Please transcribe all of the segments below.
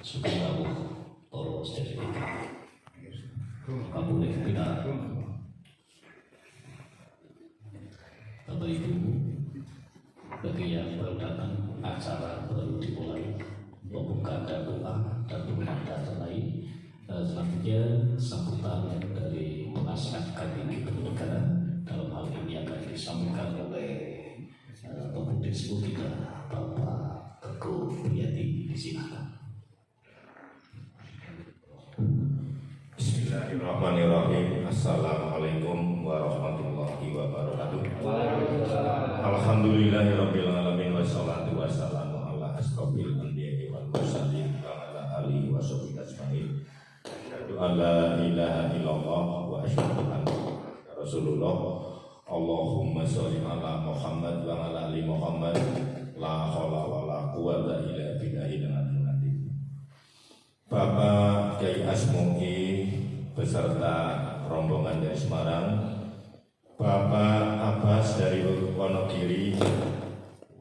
Sugeng para sedherek kabeh pina Bapak Ibu, bagi yang baru datang, acara baru dimulai, membuka doa dan bermanfaat lain. Selanjutnya sambutan dari penasihat KPI Negara dalam hal ini akan disampaikan oleh Pemudik kita Bapak Teguh Priyadi. Disilakan. Bismillahirrahmanirrahim. Assalamualaikum warahmatullahi wabarakatuh. Alhamdulillahirabbil alamin wassalatu wassalamu ala asrofil anbiya'i wal mursalin wa ala alihi washabbihi ajmain. Asyhadu an la ilaha illallah wa asyhadu anna Rasulullah. Allahumma sholli ala Muhammad wa ala ali Muhammad. La haula wala quwwata illa billahil azim. Bapak Kyai Asmuki beserta rombongan dari Semarang, Bapak Abbas dari Wonogiri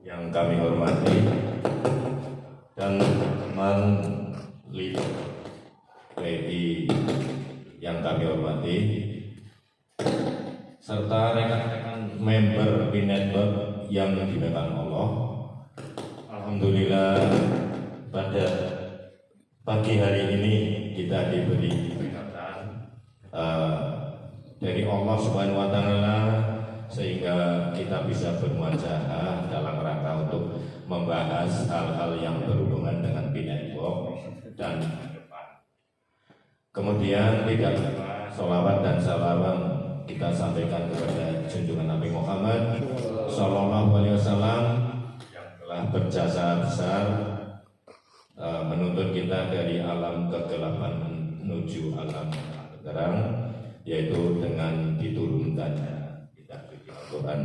yang kami hormati, dan teman Lid PI yang kami hormati, serta rekan-rekan member Binetwork yang dimuliakan Allah. Alhamdulillah pada pagi hari ini kita diberi peringatan dari Allah Subhanahu wa Ta'ala, sehingga kita bisa bermuajahah dalam rangka untuk membahas hal-hal yang berhubungan dengan Binetwork dan depan. Kemudian tidak lupa sholawat dan salam kita sampaikan kepada junjungan Nabi Muhammad Sallallahu Alaihi Wasallam yang telah berjasa besar menuntun kita dari alam kegelapan menuju alam terang, yaitu dengan diturunkannya kita di Al-Quran.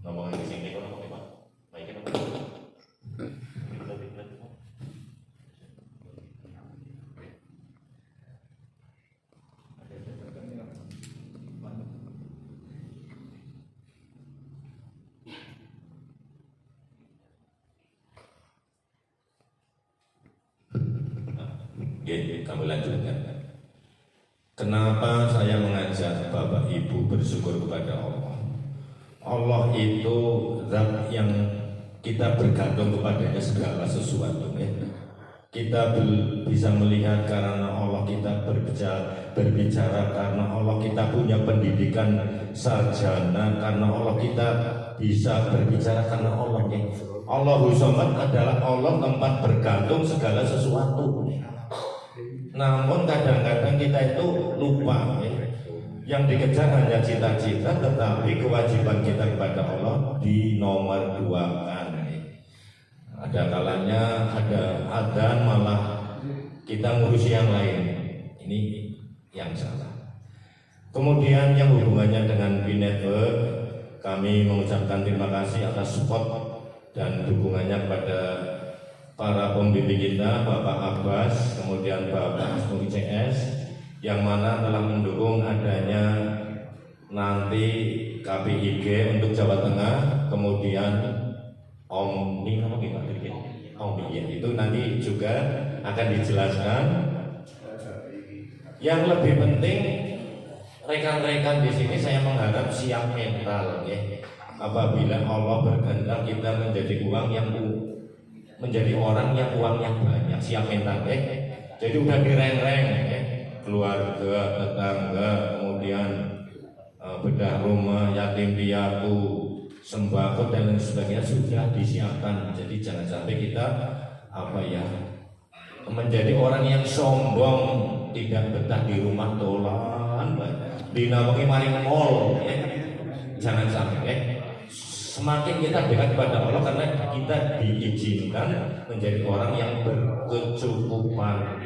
Ngomongin di sini kalau ngomong apa? Baiknya apa? Oke, kami lanjutkan. Kenapa saya mengajak Bapak Ibu bersyukur kepada Allah? Allah itu zat yang kita bergantung kepadanya segala sesuatu. Kita bisa melihat karena Allah, kita berbicara karena Allah, kita punya pendidikan sarjana karena Allah, kita bisa berbicara karena Allah. Allahu Samad adalah Allah tempat bergantung segala sesuatu. Namun kadang-kadang kita itu lupa, yang dikejar hanya cita-cita, tetapi kewajiban kita kepada Allah dinomor duakan. Ada kalanya ada adzan malah kita ngurusi yang lain. Ini yang salah. Kemudian yang hubungannya dengan Binetwork, kami mengucapkan terima kasih atas support dan dukungannya kepada para pembimbing kita, Bapak Abbas, kemudian Bapak Asmuki CS, yang mana telah mendukung adanya nanti KPIG untuk Jawa Tengah, kemudian Omni apa gimana? Omni itu nanti juga akan dijelaskan. Yang lebih penting, rekan-rekan di sini saya mengharap siap mental, apabila Allah berkehendak kita menjadi orang yang uangnya banyak, siap mental, jadi udah direng-reng, keluarga, tetangga, kemudian bedah rumah, yatim piatu, sembako dan lain sebagainya sudah disiapkan. Jadi jangan sampai kita menjadi orang yang sombong, tidak betah di rumah tolan, dinawangi maring mall, jangan sampai. Semakin kita dekat kepada Allah karena kita diizinkan menjadi orang yang berkecukupan.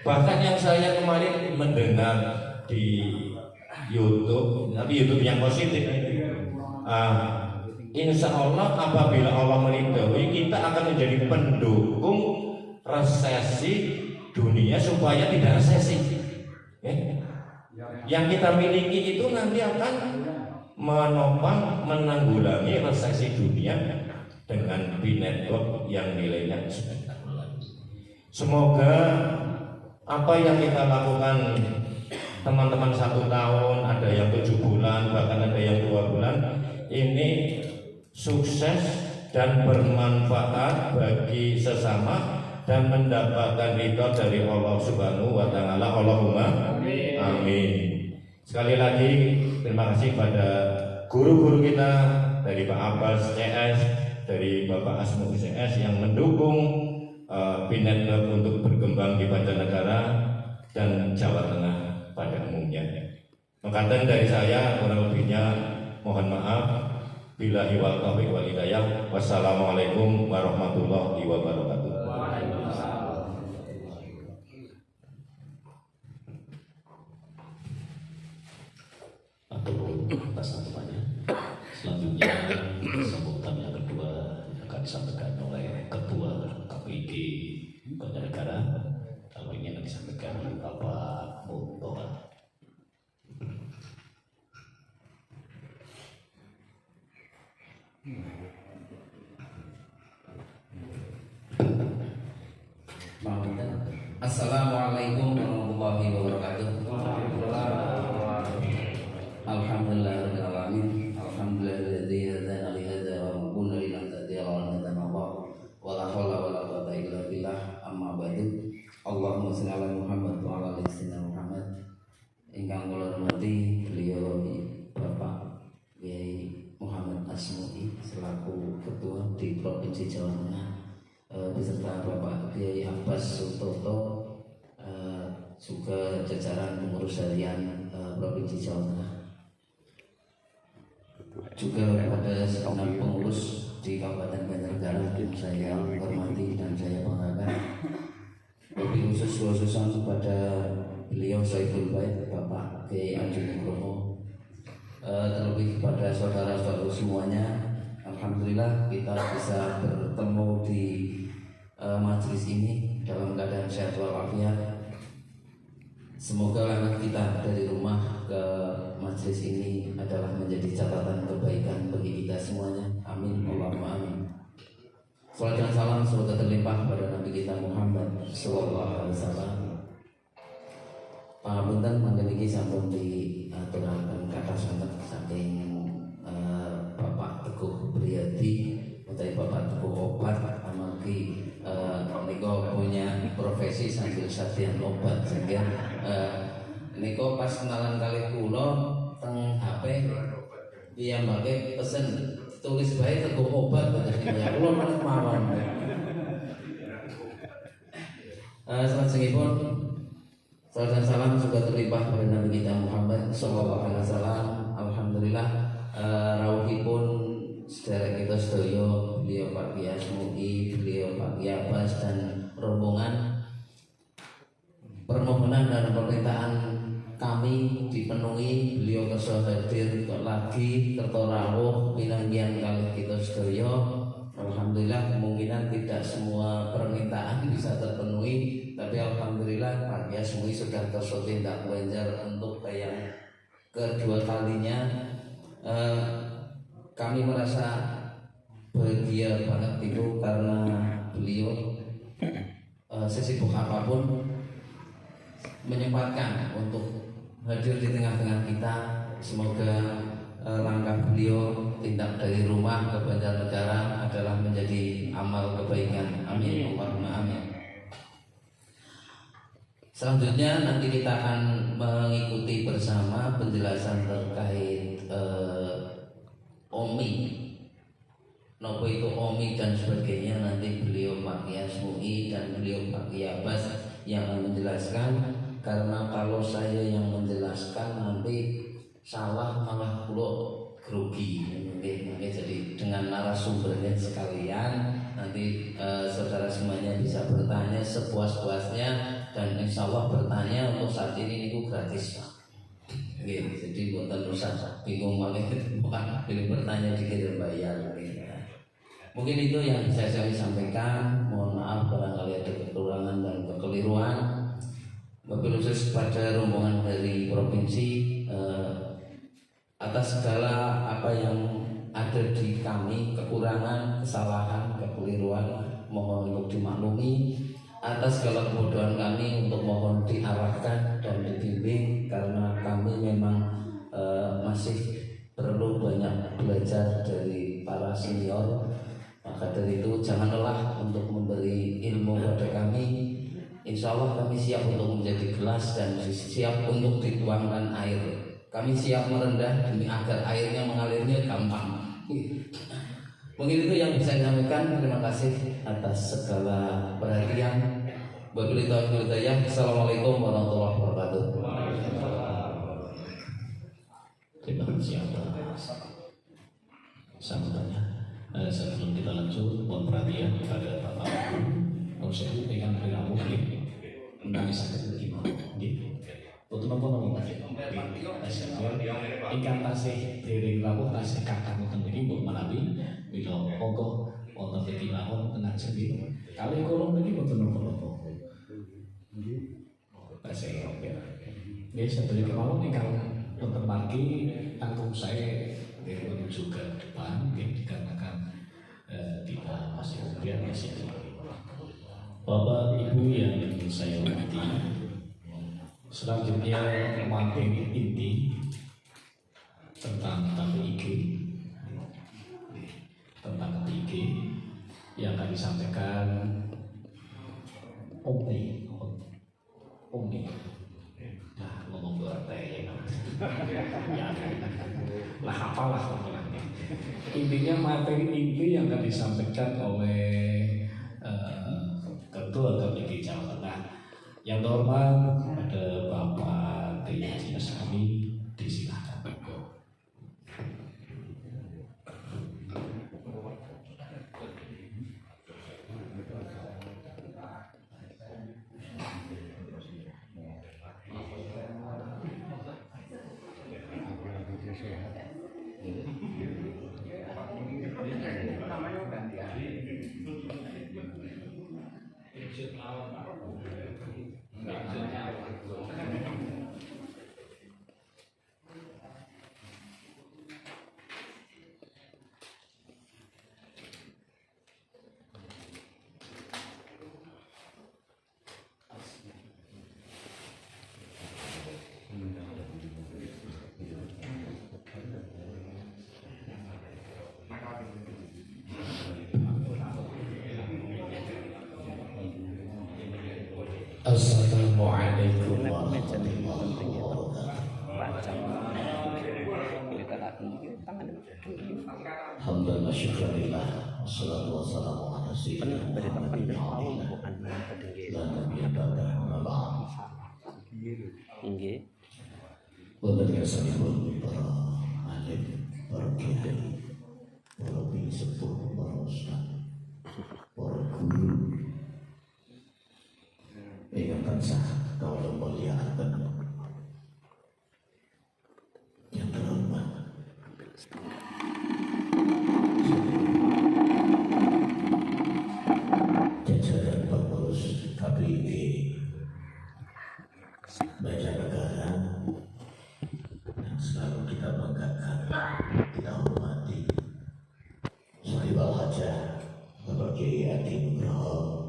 Bahkan yang saya kemarin mendengar di YouTube, tapi YouTube yang positif, insya Allah apabila Allah meridhoi, kita akan menjadi pendukung resesi dunia supaya tidak resesi. Yang kita miliki itu nanti akan menopang, menanggulangi resesi dunia dengan Binetwork yang nilainya spektakuler. Semoga apa yang kita lakukan teman-teman 1 tahun, ada yang 7 bulan, bahkan ada yang 2 bulan, ini sukses dan bermanfaat bagi sesama dan mendapatkan ridho dari Allah Subhanahu wa taala. Allahumma amin. Sekali lagi terima kasih pada guru-guru kita dari Pak Abbas CS, dari Bapak Asmu CS yang mendukung Binet untuk berkembang di Banjarnegara dan Jawa Tengah pada umumnya. Mengatakan dari saya, kurang lebihnya mohon maaf. Billahi wal taufiq wal hidayah. Wassalamualaikum warahmatullahi wabarakatuh. Atas namanya. Selanjutnya sambutan yang kedua akan disampaikan oleh Ketua KPID Banjarnegara. Kalau ini akan disampaikan oleh Bapak Mutoa. Assalamualaikum warahmatullahi wabarakatuh. Alhamdulillahirabbil alamin. Alhamdulillahilladzi hadana li hadza wa ma kunna linahtadiya laula an Allah. Wala haula wala quwwata illa billah. Amma ba'du. Allahumma shalli ala Muhammad wa ala ali sayyidina Muhammad. Ingkang kula hormati beliau Bapak Kiai Muhammad Asmu'i selaku ketua di Provinsi Jawa Tengah, beserta Bapak Kiai Abbas Sutoto, juga jajaran pengurus harian Provinsi Jawa Tengah, juga pada segenap pengurus di Kabupaten Banjarnegara yang saya hormati dan saya banggakan. Lebih khususan kepada beliau Saiful Bait Bapak Kiai Haji Nugroho, terlebih kepada saudara-saudara semuanya. Alhamdulillah kita bisa bertemu di majelis ini dalam keadaan sehat walafiat. Semoga langkah kita dari rumah ke majelis ini adalah menjadi catatan kebaikan bagi kita semuanya. Amin, Allahumma amin. Salam dan salam semoga terlimpah pada Nabi kita Muhammad sallallahu alaihi wasallam. Pangapunten mangke niki sampun diaturaken kathah sanget saking Bapak Teguh Priyadi utawi Bapak Teguh Obat, amargi niko punya profesi sambil sarjana obat, sehingga niko pas kenalan kali kula teng HP piyambake pesen tulis bae Teguh Obat batas ya kula manut mawon. Salajengipun salam dan salam juga terlimpah pada Nabi kita Muhammad sallallahu alaihi wasallam. Alhamdulillah rawuhipun sedherek kita sedaya, beliau Pak Kiai Asmu'i, beliau Pak Kiai Abbas dan rombongan, permohonan dan permintaan kami dipenuhi. Beliau kersa hadir lagi kerta rawuh pinanggihan kali kita sedaya. Alhamdulillah kemungkinan tidak semua permintaan bisa terpenuhi, tapi alhamdulillah Pak Kiai Asmu'i sudah kersa tindak Banjar untuk yang kedua kalinya. Kami merasa bahagia banget itu karena beliau sesibuk apapun menyempatkan untuk hadir di tengah-tengah kita. Semoga langkah beliau tindak dari rumah ke Banjarnegara adalah menjadi amal kebaikan. Amin, Allahumma amin. Selanjutnya nanti kita akan mengikuti bersama penjelasan terkait Omi, nopo itu Omi dan sebagainya. Nanti beliau Pak Kiai Asmu'i dan beliau Pak Kiai Abbas yang akan menjelaskan. Karena kalau saya yang menjelaskan nanti salah malah pulau grogi. Jadi dengan narasumbernya sekalian nanti saudara semuanya bisa bertanya sepuas-puasnya, dan insya Allah bertanya untuk saat ini itu gratis. Jadi buatan usah bingung malah bukan pilih bertanya dikit bayar. Mungkin itu yang bisa saya sampaikan. Mohon maaf barangkali ada kekurangan dan kekeliruan. Wabil khusus pada rombongan dari provinsi, atas segala apa yang ada di kami, kekurangan, kesalahan, kekeliruan, mohon untuk dimaklumi. atas segala kebodohan kami untuk mohon diarahkan dan dibimbing karena kami memang masih perlu banyak belajar dari para senior. Maka dari itu jangan lelah untuk memberi ilmu pada kami. Insya Allah kami siap untuk menjadi gelas dan siap untuk dituangkan air. Kami siap merendah demi agar airnya mengalirnya gampang. Mungkin itu yang bisa saya sampaikan. Terima kasih atas segala perhatian. Wabillahi taufiq wal hidayah. Assalamualaikum warahmatullahi wabarakatuh. Terima kasih atas sambutannya. Sebelum kita lanjut, mohon perhatian kepada Bapak Ibu. Kalau saya pegang perilaku mengenai sakit gimana? Untuk nopo ikan tasih dering lawu tasih kakang tembiki buat menawi bila pokok wonten iki mawon tenang sendiri. Kali kolom iki boten nopo-nopo. Tasih oke. Nggih sedaya kemawon ingkang wonten margi tanggung saya dari menuju ke depan dikarenakan kita masih kemudian masih Bapak Ibu yang saya hormati, selanjutnya materi inti tentang KPIG yang akan disampaikan Omni. Nah, ngomong berarti ya, lah apalah pokoknya. Intinya materi inti yang akan disampaikan oleh Ketua KPIG Jawa Tengah yang normal ada Bapak Tri Jiasami, disilakan. Assalamualaikum warahmatullahi wabarakatuh. Alhamdulillah, syukurillah, wassalatu wassalamu ala sayyidina Muhammadin wa ala alihi para alim, para kiai, para sepuh, para ustaz, para guru ingkang tansah kawula mulyakaken yang terhormat jajaran pengurus KPIG Banjarnegara yang selalu kita banggakan, kita hormati, Sahibul Hajah Bapak Kiai Adi Nugroho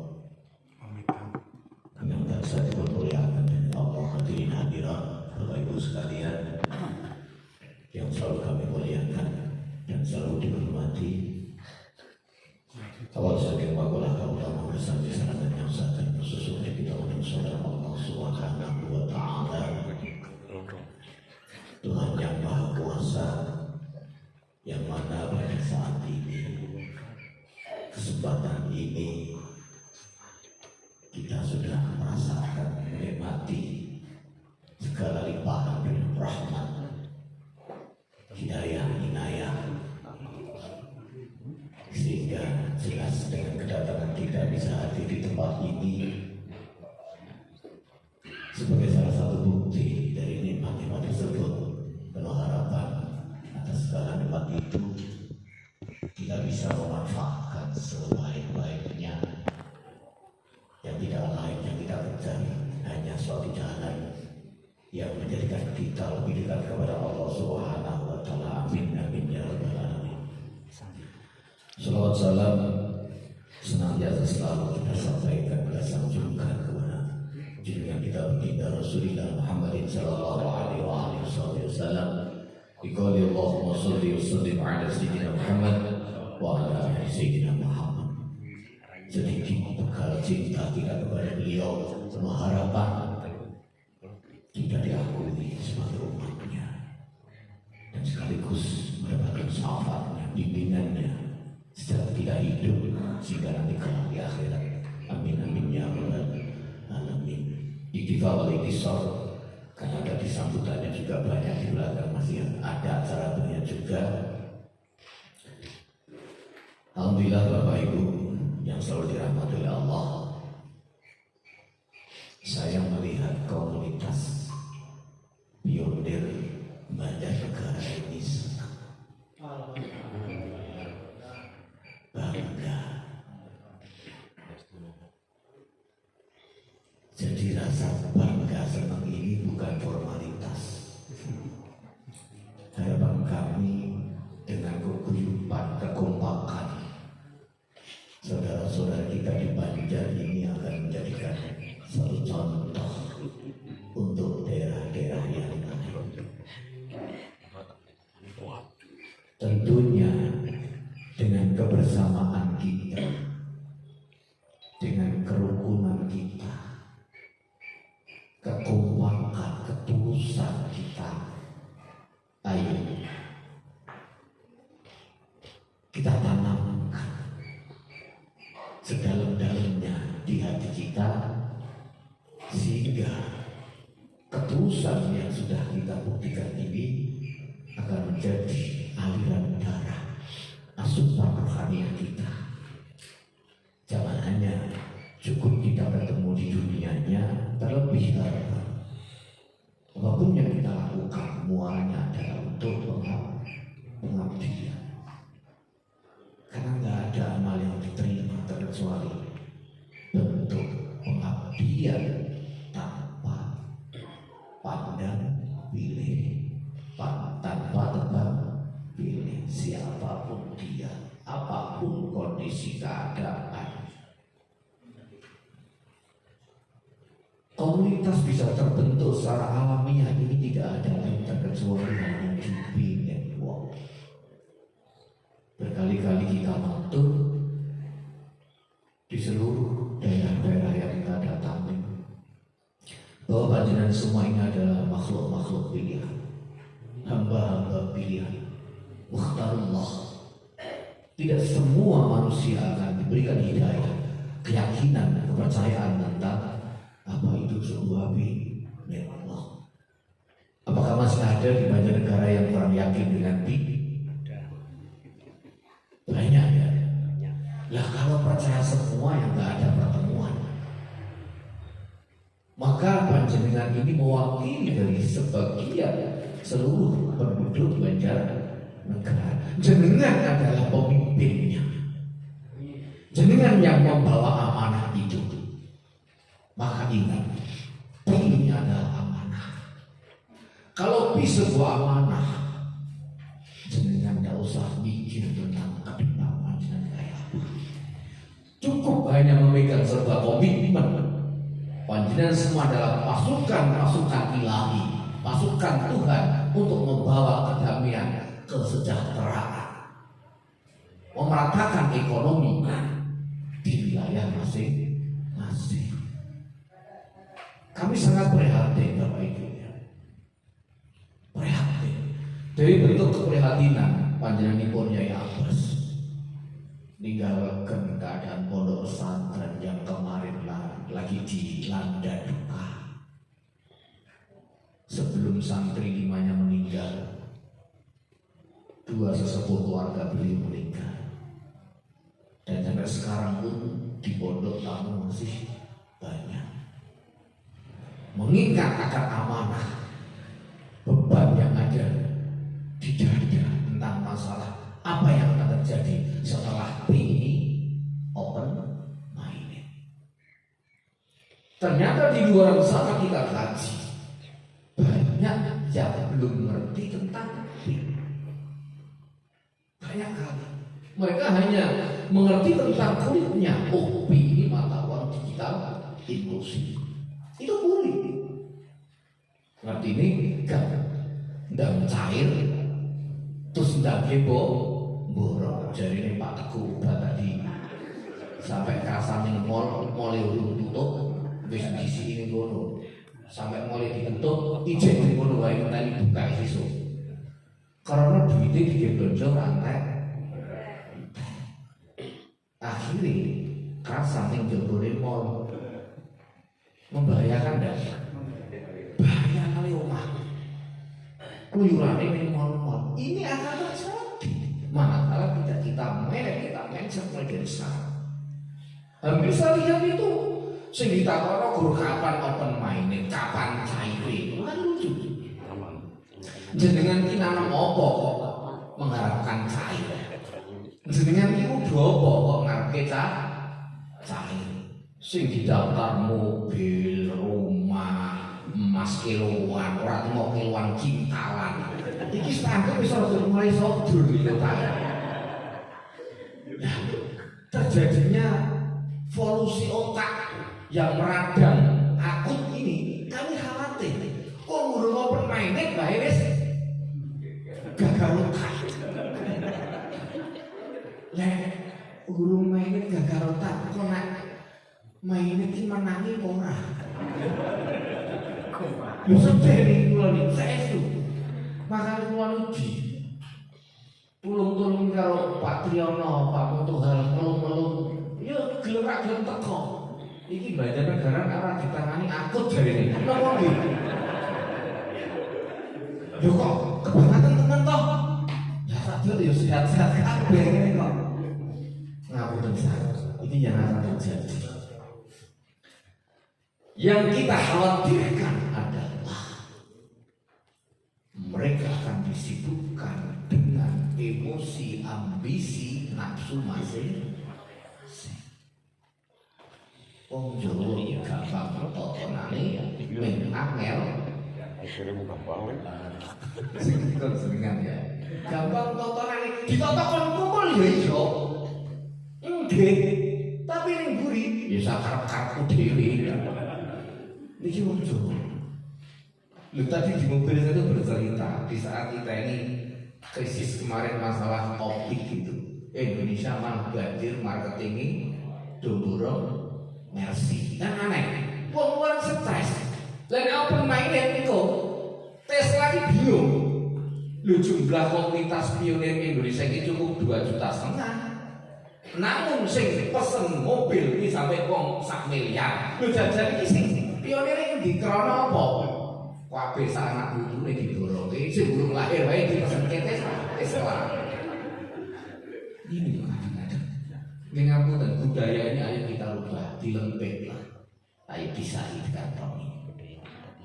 yang tansah dimuliakan Allah, hadirin hadirat Bapak Ibu sekalian yang selalu kami muliakan dan selalu dihormati. Awal saking makulah kaulah mengesami saran yang saat khususnya kita untuk saudara Allah Subhanahu wa Ta'ala, Tuhan yang Maha Kuasa, yang mana pada saat ini, kesempatan ini kita sudah merasakan, menikmati segala limpahan rahmat, hidayah, inayah, sehingga jelas dengan kedatangan kita bisa hadir di tempat ini sebagai salah satu bukti dari nikmat-nikmat tersebut. Penuh harapan atas segala nikmat itu kita bisa memanfaatkan sebaik-baiknya. Yang tidak lain yang kita kejar hanya suatu jalan yang menjadikan kita lebih dekat kepada Allah Subhanahu wa Ta'ala. Amin amin ya rabbal alamin. Salawat salam senantiasa selalu kita sampaikan, kita sanjungkan kepada junjungan kita baginda Rasulullah Muhammadin sallallahu alaihi wasallam. Biqauli Allahumma shalli wa sallim ala sayyidina Muhammad wa ala ali sayyidina Muhammad. Sedikit bekal cinta kita kepada beliau, penuh harapan kita diakui sebagai umatnya dan sekaligus mendapatkan syafaatnya, bimbingannya secara tidak hidup sehingga nanti kelak di akhirat. Amin amin ya rabbal alamin. Iktifal wal-iktisar, karena tadi sambutannya juga banyak di belakang, masih ada acara banyak juga. Alhamdulillah Bapak Ibu yang selalu dirahmati oleh Allah, saya melihat komunitas pionir Banjarnegara ini senang, bangga. Jadi rasa bangga senang ini bukan formalitas. Harapan kami dengan keguyuban, kekompakan saudara-saudara kita di Banjar ini akan menjadikan satu contoh untuk daerah-daerah yang lain. Tentunya dengan kebersamaan kita, dengan kerukunan kita, kekompakan, ketulusan kita, ayo kita tanamkan sedalam-dalamnya di hati kita, sehingga ketulusan yang sudah kita buktikan ini akan menjadi aliran darah, asupan rohani kita. Jangan hanya cukup kita bertemu di dunianya, terlebih apapun yang kita lakukan muaranya adalah untuk pengabdian. Karena nggak ada amal yang diterima terkecuali bentuk pengabdian tanpa pandang pilih, tanpa tebang pilih siapapun dia, apapun kondisi keadaan. Komunitas bisa terbentuk secara alamiah ini tidak ada yang terkecuali hanya dipingin wong. Berkali-kali kita matur di seluruh daerah-daerah yang kita datangi bahwa panjenengan semua ini adalah makhluk-makhluk pilihan, hamba-hamba pilihan. Mukhtarullah. Tidak semua manusia akan diberikan hidayah, keyakinan, kepercayaan tentang apa itu sungguh api dari Allah. Apakah masih ada di Banjarnegara yang kurang yakin dengan pi? Banyak ya. Lah kalau percaya semua yang nggak ada pertemuan, maka panjenengan ini mewakili dari sebagian seluruh penduduk Banjarnegara. Jenengan adalah pemimpinnya. Jenengan yang membawa amanah itu. Maka ingat, ini adalah amanah. Kalau bisa sebuah amanah, jenengan tidak usah mikir tentang kedepan jenengan kayak apa. Cukup hanya memegang sebuah komitmen. Panjenengan semua adalah pasukan ilahi, pasukan Tuhan untuk membawa kedamaian, kesejahteraan, memeratakan ekonomi di wilayah masing-masing. Kami sangat prihatin Bapak Ibu ya. Prihatin. Dari bentuk keprihatinan panjenenganipun Yai Abbas ninggalkan keadaan pondok pesantren yang kemarin lagi dilanda duka. Sebelum santri 5-nya meninggal, 2 sesepuh keluarga beliau meninggal. Dan sampai sekarang pun di pondok tamu masih banyak. Mengingat akan amanah, beban yang ada di dada tentang masalah apa yang akan terjadi setelah ini open minded. Ternyata di luar sana kita kaji, banyak yang belum mengerti tentang ini. Banyak kali Mereka hanya mengerti tentang kulitnya. Oh, ini mata uang digital inklusif. Itu kulit. Ngerti ini kan ndang cair terus ndang borok. Jadi ini Pak Teguh tadi sampai kasar ning mall urung tutup wis diisi ini ngono. Sampai mulai ditutup ijen di ngono wae ngenteni buka sesuk. Karena duitnya digeblojo rantai. Akhirnya kasar ning jebule mall membahayakan dah. Bahaya kali omah. Keluyurane ning mall-mall. Ini akan terjadi. Manakala tidak kita manage mulai dari sekarang. Hampir saya lihat itu sing ditakono guru kapan open mining, kapan caire. Kan lucu. Jenengan ki nanam apa kok mengharapkan cair? Jenengan ki udah apa kok ngarepe cair? Sing didaftar mobil, rumah, emas kiloan, ora mau kiloan kintalan. Iki standar wis mulai sodur gitu ta. Terjadinya volusi otak yang meradang akut ini, kami khawatir. Kok ngurung open minded bae wis gagal otak. Lah, ngurung minded gagal otak kok nak main iki menangi ora. Lho sedih nih kula niki saestu. Makane kula niki tulung-tulung karo Pak Triyono, Pak Mutuhal, melung-melung. Ya gelem ra gelem teko. Iki Banjarnegara ora ditangani akut jarene. Napa nggih? Lho kok kebangetan temen toh? Ya sadar ya sehat-sehat kabeh ngene kok. Ngapunten Sang. Ini yang akan terjadi. Yang kita khawatirkan adalah mereka akan disibukkan dengan emosi, ambisi, nafsu masing-masing. Wong Jawa gampang totonane men angel. Akhirnya gampang Sing senengan ya. Gampang totonane ditotok kon kumpul ya iso. Nggih. Tapi ning buri ya sakarep-karepku dhewe. Niki wong Jawa. Lu tadi di mobil saya tuh bercerita di saat kita ini krisis kemarin masalah optik gitu. Indonesia malah banjir marketing dorong Mercy, kan aneh. Wong orang stres. Dan open minded itu tes lagi bingung. Lu jumlah komunitas pionir Indonesia ini cukup 2,5 juta. Namun sing pesen mobil ini sampai wong 1 miliar. Lu jajan iki sing pionir ini dikrono apa? Kabeh sak anak putune didorongke sing urung lahir wae dipesen tes Islam. Ini kadang-kadang mengaku dan budaya ini ayo kita rubah, dilempit lah, ayo pisahi kantongi.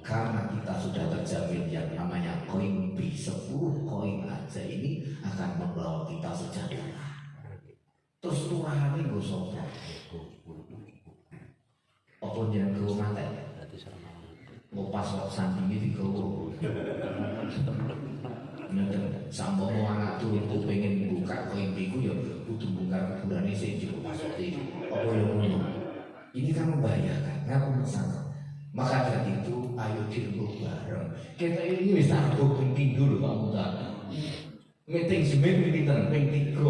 Karena kita sudah terjamin yang namanya koin B, 10 koin aja ini akan membawa kita sejahtera. Terus turahane nggo sapa? Apa jeneng go mate? Mau pas sampingnya digowo. Sambo mau anak turunku pengen buka koin biku ya kudu bongkar kuburane sing jero pasote. Apa ya ngono? Ini kan membahayakan, ngaku mesang. Maka dari itu ayo dirembuk bareng. Kita ini wis tak ping 3 lho Pak Mutar. Meeting semen pinten ping 3.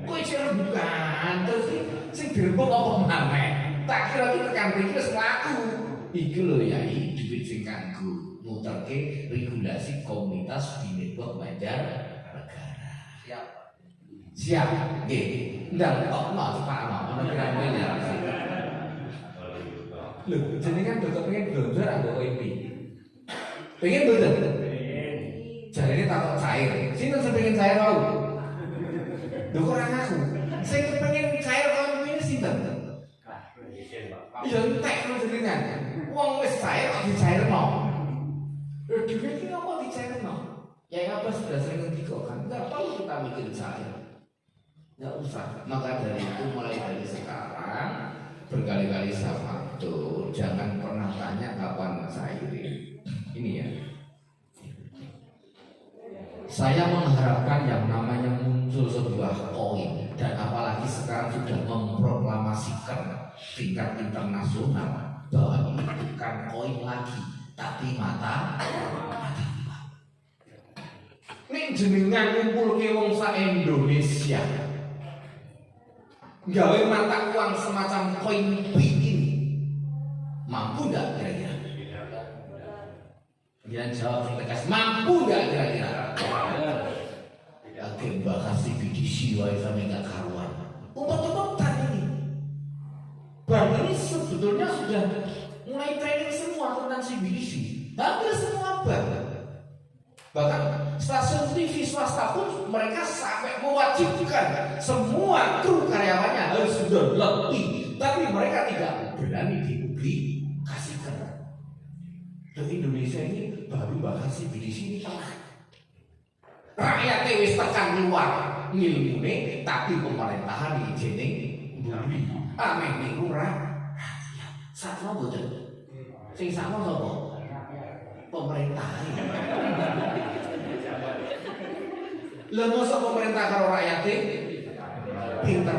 Kowe jare bukan terus sing dirembuk apa maneh? Tak kira iki tekan mriki wis mlaku. Iki lho Yai duit sing kanggo muterke regulasi komunitas di network Banjarnegara. Siap, nggih. Ndang tokno cepakno ana pirang ya. Lho, jenengan dokter pengen blonjor anggo kopi. Pengen mboten? Jarene takok cair. Sinten sing pengen cair wae? Lho kok ora ngaku. Sing pengen cair kopi ini sinten? Ya entek jenengan. Wong wis cair kok dicairno. Lho dhewe iki ngopo dicairno? Ya apa sudah sering ngendika kan, enggak perlu kita mikir cair. Enggak usah. Maka dari itu mulai dari sekarang berkali-kali saya atur, jangan pernah tanya kapan cairin. Ini ya. Saya mengharapkan yang namanya muncul sebuah koin. dan apalagi sekarang sudah memproklamasikan tingkat internasional bahwa ini bukan koin lagi tapi mata. Nek jenengan ngumpulke wong sak Indonesia gawe mata uang semacam koin ini, mampu nggak kira-kira? Kalian jawab yang tegas, mampu nggak kira-kira? Oke, bahas CBDC wae sampai nggak karuan. Umpet-umpetan ini. Bank ini sebetulnya sudah mulai training semua tentang CBDC. Hampir semua bank. Bahkan stasiun TV swasta pun mereka sampai mewajibkan semua kru karyawannya harus sudah lebih, tapi mereka tidak berani dipublikasikan. Dan Indonesia ini baru bahas CBDC ini tengah. Rakyat wis tekan keluar ngilmune, tapi pemerintahan diizinkan buri. Ameh niku rakyat. Sakno mboten. Sing sakno sapa? Pemerintah. Lah mosok pemerintah karo rakyat pinter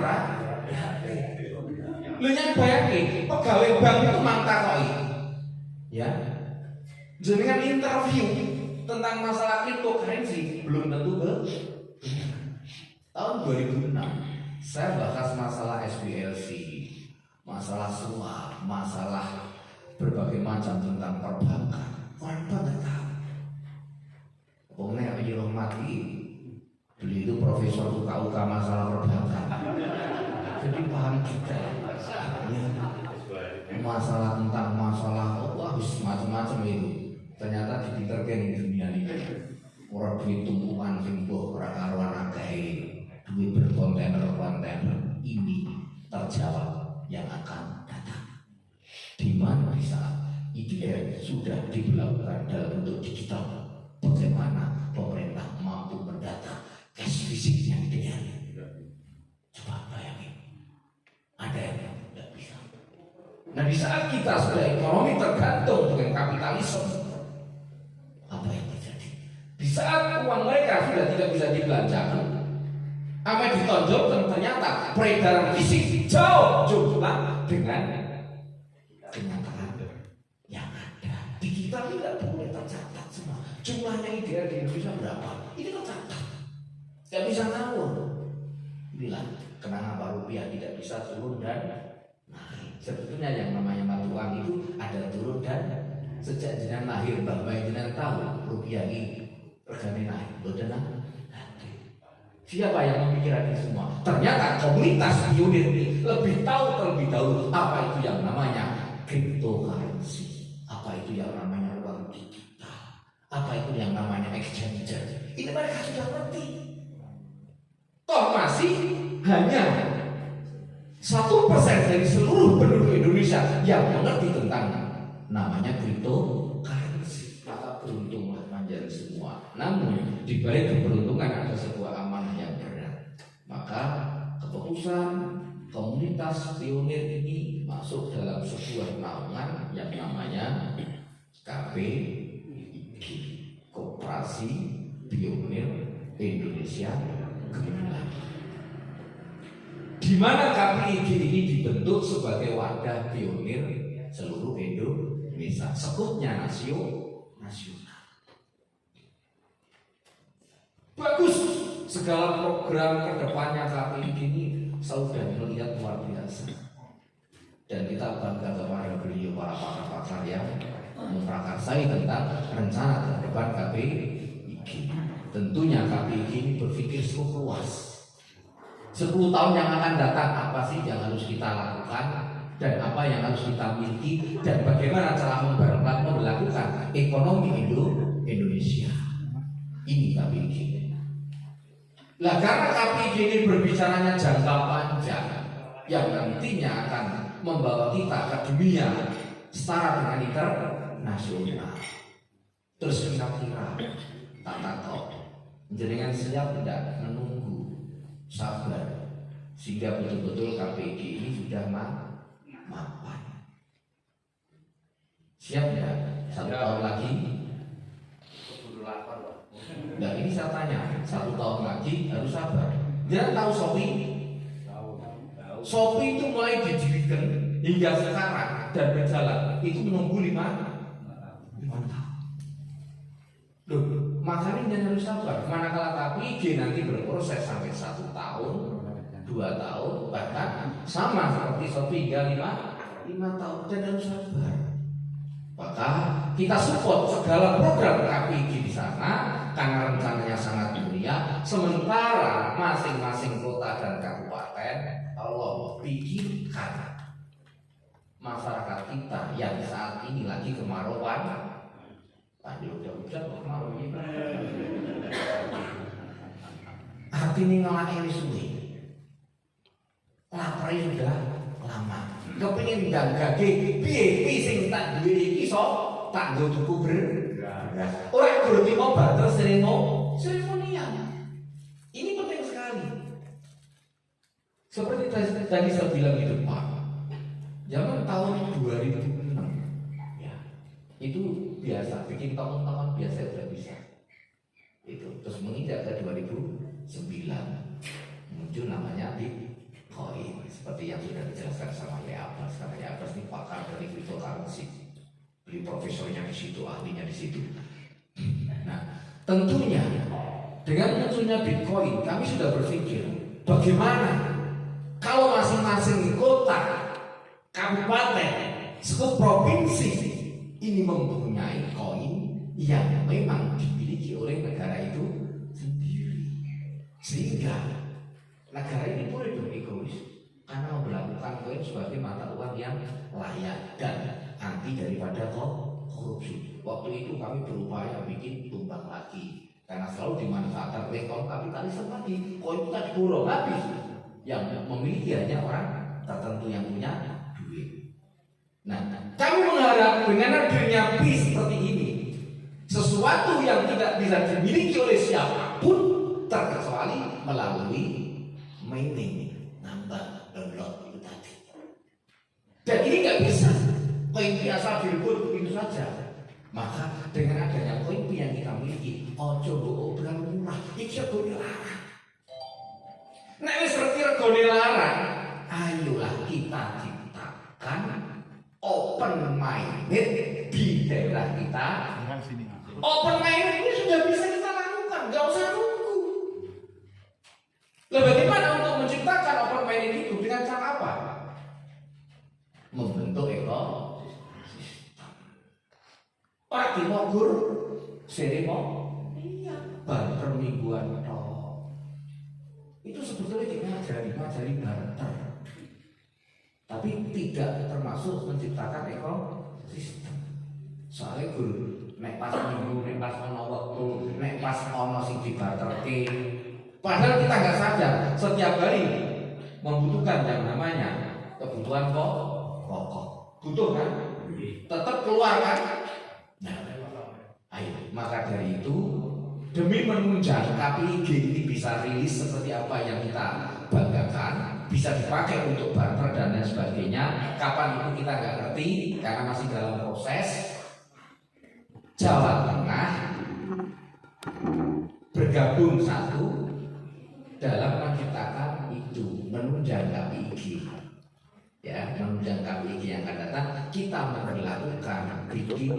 lho nyang bayangke pegawai bank itu mang takoki ya jenengan interview tentang masalah cryptocurrency belum tentu tahun 2006 saya bahas masalah SBLC, masalah suap, masalah berbagai macam tentang perbankan. Orang pada tahu. Pokoknya Ayi Rohmati beliau itu profesor UK masalah perbankan. Jadi paham juga ya, masalah tentang masalah habis macam-macam itu. Ternyata dipikirkan di dunia ini orang duit tumpukan simboh orang karuan akeh duit berkontainer-kontainer ini terjawab yang akan datang. Di mana di saat IDR sudah diberlakukan dalam bentuk digital, bagaimana pemerintah mampu mendata cash fisiknya IDR? Coba bayangin, ada yang tidak bisa. Nah di saat kita sudah ekonomi tergantung dengan kapitalisme, apa yang terjadi? Di saat uang mereka sudah tidak bisa dibelanjakan, apa yang ditonjolkan ternyata peredaran fisik jauh jumlah dengan kenyataan yang ada. Di kita tidak boleh tercatat semua. Jumlahnya IDR di Indonesia berapa? Ini tercatat. Tidak bisa ngawur. Bilang kenapa rupiah tidak bisa turun dan naik. Sebetulnya yang namanya mata uang itu ada turun dan sejak jenengan lahir bahwa jenengan tahu rupiah ini regane naik, betul kan? Siapa yang memikirkan ini semua? Ternyata komunitas pionir ini lebih tahu terlebih dahulu apa itu yang namanya cryptocurrency, apa itu yang namanya uang digital, apa itu yang namanya exchanger. Ini mereka sudah ngerti. Toh masih hanya 1% dari seluruh penduduk Indonesia yang mengerti tentang namanya cryptocurrency. Maka beruntunglah manjang semua. Namun di balik keberuntungan ada sebuah amanah yang berat. Maka keputusan komunitas pionir ini masuk dalam sebuah naungan yang namanya KPIG, Koperasi Pionir Indonesia Gemilang. Di mana KPIG ini dibentuk sebagai wadah pionir seluruh Indonesia, sekutnya nasional. Bagus, segala program kedepannya KPIG ini sudah melihat luar biasa. Dan kita bangga kepada beliau para pakar-pakar yang memprakarsai tentang rencana ke depan KPIG. Tentunya KPIG ini berpikir cukup luas. 10 tahun yang akan datang apa sih yang harus kita lakukan dan apa yang harus kita miliki dan bagaimana cara melakukan ekonomi Indonesia. Ini KPIG. Lah karena KPIG ini berbicaranya jangka panjang yang nantinya akan membawa kita ke dunia setara dengan internasional. Terus kira-kira tak tahu jenengan siap tidak menunggu, sabar sehingga betul-betul KPIG ini sudah mapan. Siap ya? 1 tahun lagi. Nah ini saya tanya, 1 tahun lagi harus sabar. Jangan tahu Shopee Shopee itu mulai didirikan hingga sekarang dan berjalan itu menunggu 5 tahun. Loh, makanya jangan harus sabar. Manakala KPIG nanti berproses sampai 1 tahun, 2 tahun, bahkan sama seperti Shopee hingga 5 tahun, dan harus sabar. Maka kita support segala program KPIG di sana karena rencananya sangat mulia. Sementara masing-masing kota dan kabupaten Allah pikirkan masyarakat kita yang saat ini lagi kemarauan. Lanjut udah kemarau ini. Artinya ngelakoni suwi. Laparnya sudah lama. Kepingin gagage piye sing tak duwe iki iso tak nggo tuku beras. Ora kudu timo barter seremonial. Ini penting sekali. Seperti tadi saya bilang di depan, zaman tahun 2006 ya, itu biasa bikin tahun-tahun biasa udah bisa. Itu terus menginjak ke 2009 muncul namanya Bitcoin seperti yang sudah dijelaskan sama Abbas. Karena Abbas ini pakar dari cryptocurrency, beli profesornya di situ, ahlinya di situ. Nah, tentunya dengan munculnya Bitcoin, kami sudah berpikir bagaimana kalau masing-masing kota, kabupaten, provinsi ini mempunyai koin yang memang dimiliki oleh negara itu sendiri, sehingga negara ini boleh dong egois karena memperlakukan koin sebagai mata uang yang layak dan anti daripada korupsi. Waktu itu kami berupaya bikin tumbang lagi karena selalu dimanfaatkan oleh kaum kapitalis tadi. Koin kita diborong habis, yang memiliki hanya orang tertentu yang punya duit. Nah, kami mengharap dengan adanya BI seperti ini, sesuatu yang tidak bisa dimiliki oleh siapapun terkecuali melalui mining, nambah download itu tadi. Dan ini nggak bisa koin biasa direbut begitu saja. Maka dengan adanya koin yang kita miliki, ojo mbok berang murah, iki kok dilarang. Nek wis regane larang, ayolah kita ciptakan open minded di daerah kita. Open minded ini sudah bisa kita lakukan, nggak usah nunggu. Lah bagaimana untuk menciptakan open minded itu dengan cara apa? Membentuk ekosistem. Pak dimogur, seremoni, barter mingguan toh. Itu sebetulnya ngajari barter, tapi tidak termasuk menciptakan ekosistem. Soalnya guru nek pas minggu, nek pas ono waktu, nek pas ono sing dibarterke. Padahal kita nggak sadar setiap hari membutuhkan yang namanya kebutuhan pokok. Butuh kan? Tetap keluar kan? Nah, ayo, maka dari itu demi menunjang KPIG ini bisa rilis seperti apa yang kita banggakan, bisa dipakai untuk barter dan lain sebagainya. Kapan itu kita nggak ngerti karena masih dalam proses. Jawa Tengah bergabung satu dalam menciptakan itu, menunjang KPIG. Ya, menunjang KPIG yang akan datang, kita memperlakukan bikin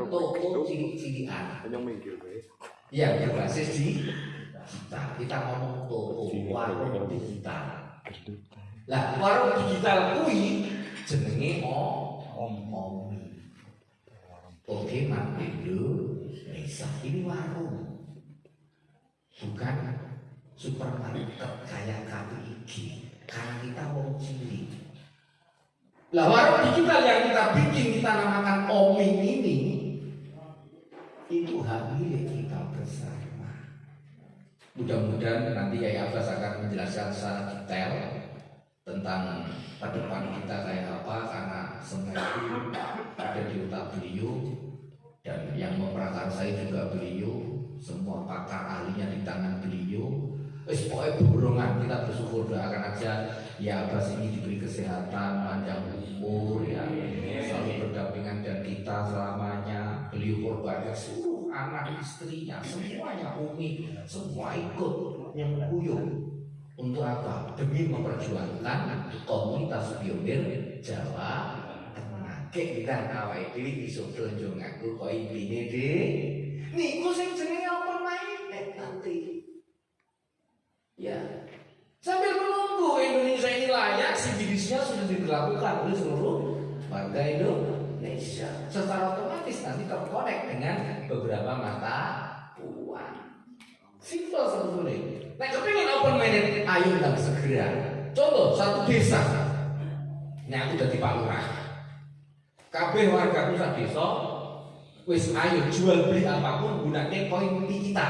toko cilik-cilikan yang berbasis di kita ngomong toko warung digital. Lah warung digital kui jenenge Omi. Oke, Mak Indonesia ini warung, bukan supermarket kayak KPIG. Karena kita mau cilik. Lah warung digital yang kita bikin, kita namakan Omi ini, itu hak milik kita bersama. Mudah-mudahan nanti Yai Abbas akan menjelaskan secara detail tentang ke depan kita kayak apa, karena semua itu ada di otak beliau dan yang memprakarsai juga beliau, semua pakar ahlinya di tangan beliau. Pokoknya borongan, kita bersyukur, doakan aja ya Abbas ini diberi kesehatan, panjang umur ya, selalu berdampingan dan kita selamanya. Beliau korbankan seluruh anak istrinya, semuanya Umi, semua ikut yang kuyung Untuk apa? Demi memperjuangkan komunitas pionir Jawa Tengah. Kita awake dhewe iso tonjong aku kok intine niku sing jenenge open minded nanti. Ya. Sambil menunggu Indonesia ini layak, civilisnya sudah diberlakukan oleh seluruh warga Indonesia. Secara otomatis nanti terkonek dengan beberapa mata uang. Simpel sebetulnya. Nah, kepingin open minded, ayo dan segera. Contoh satu desa, ini aku jadi Pak Lurah. Kabeh warga pusat desa, wis ayo jual beli apapun gunanya koin kita.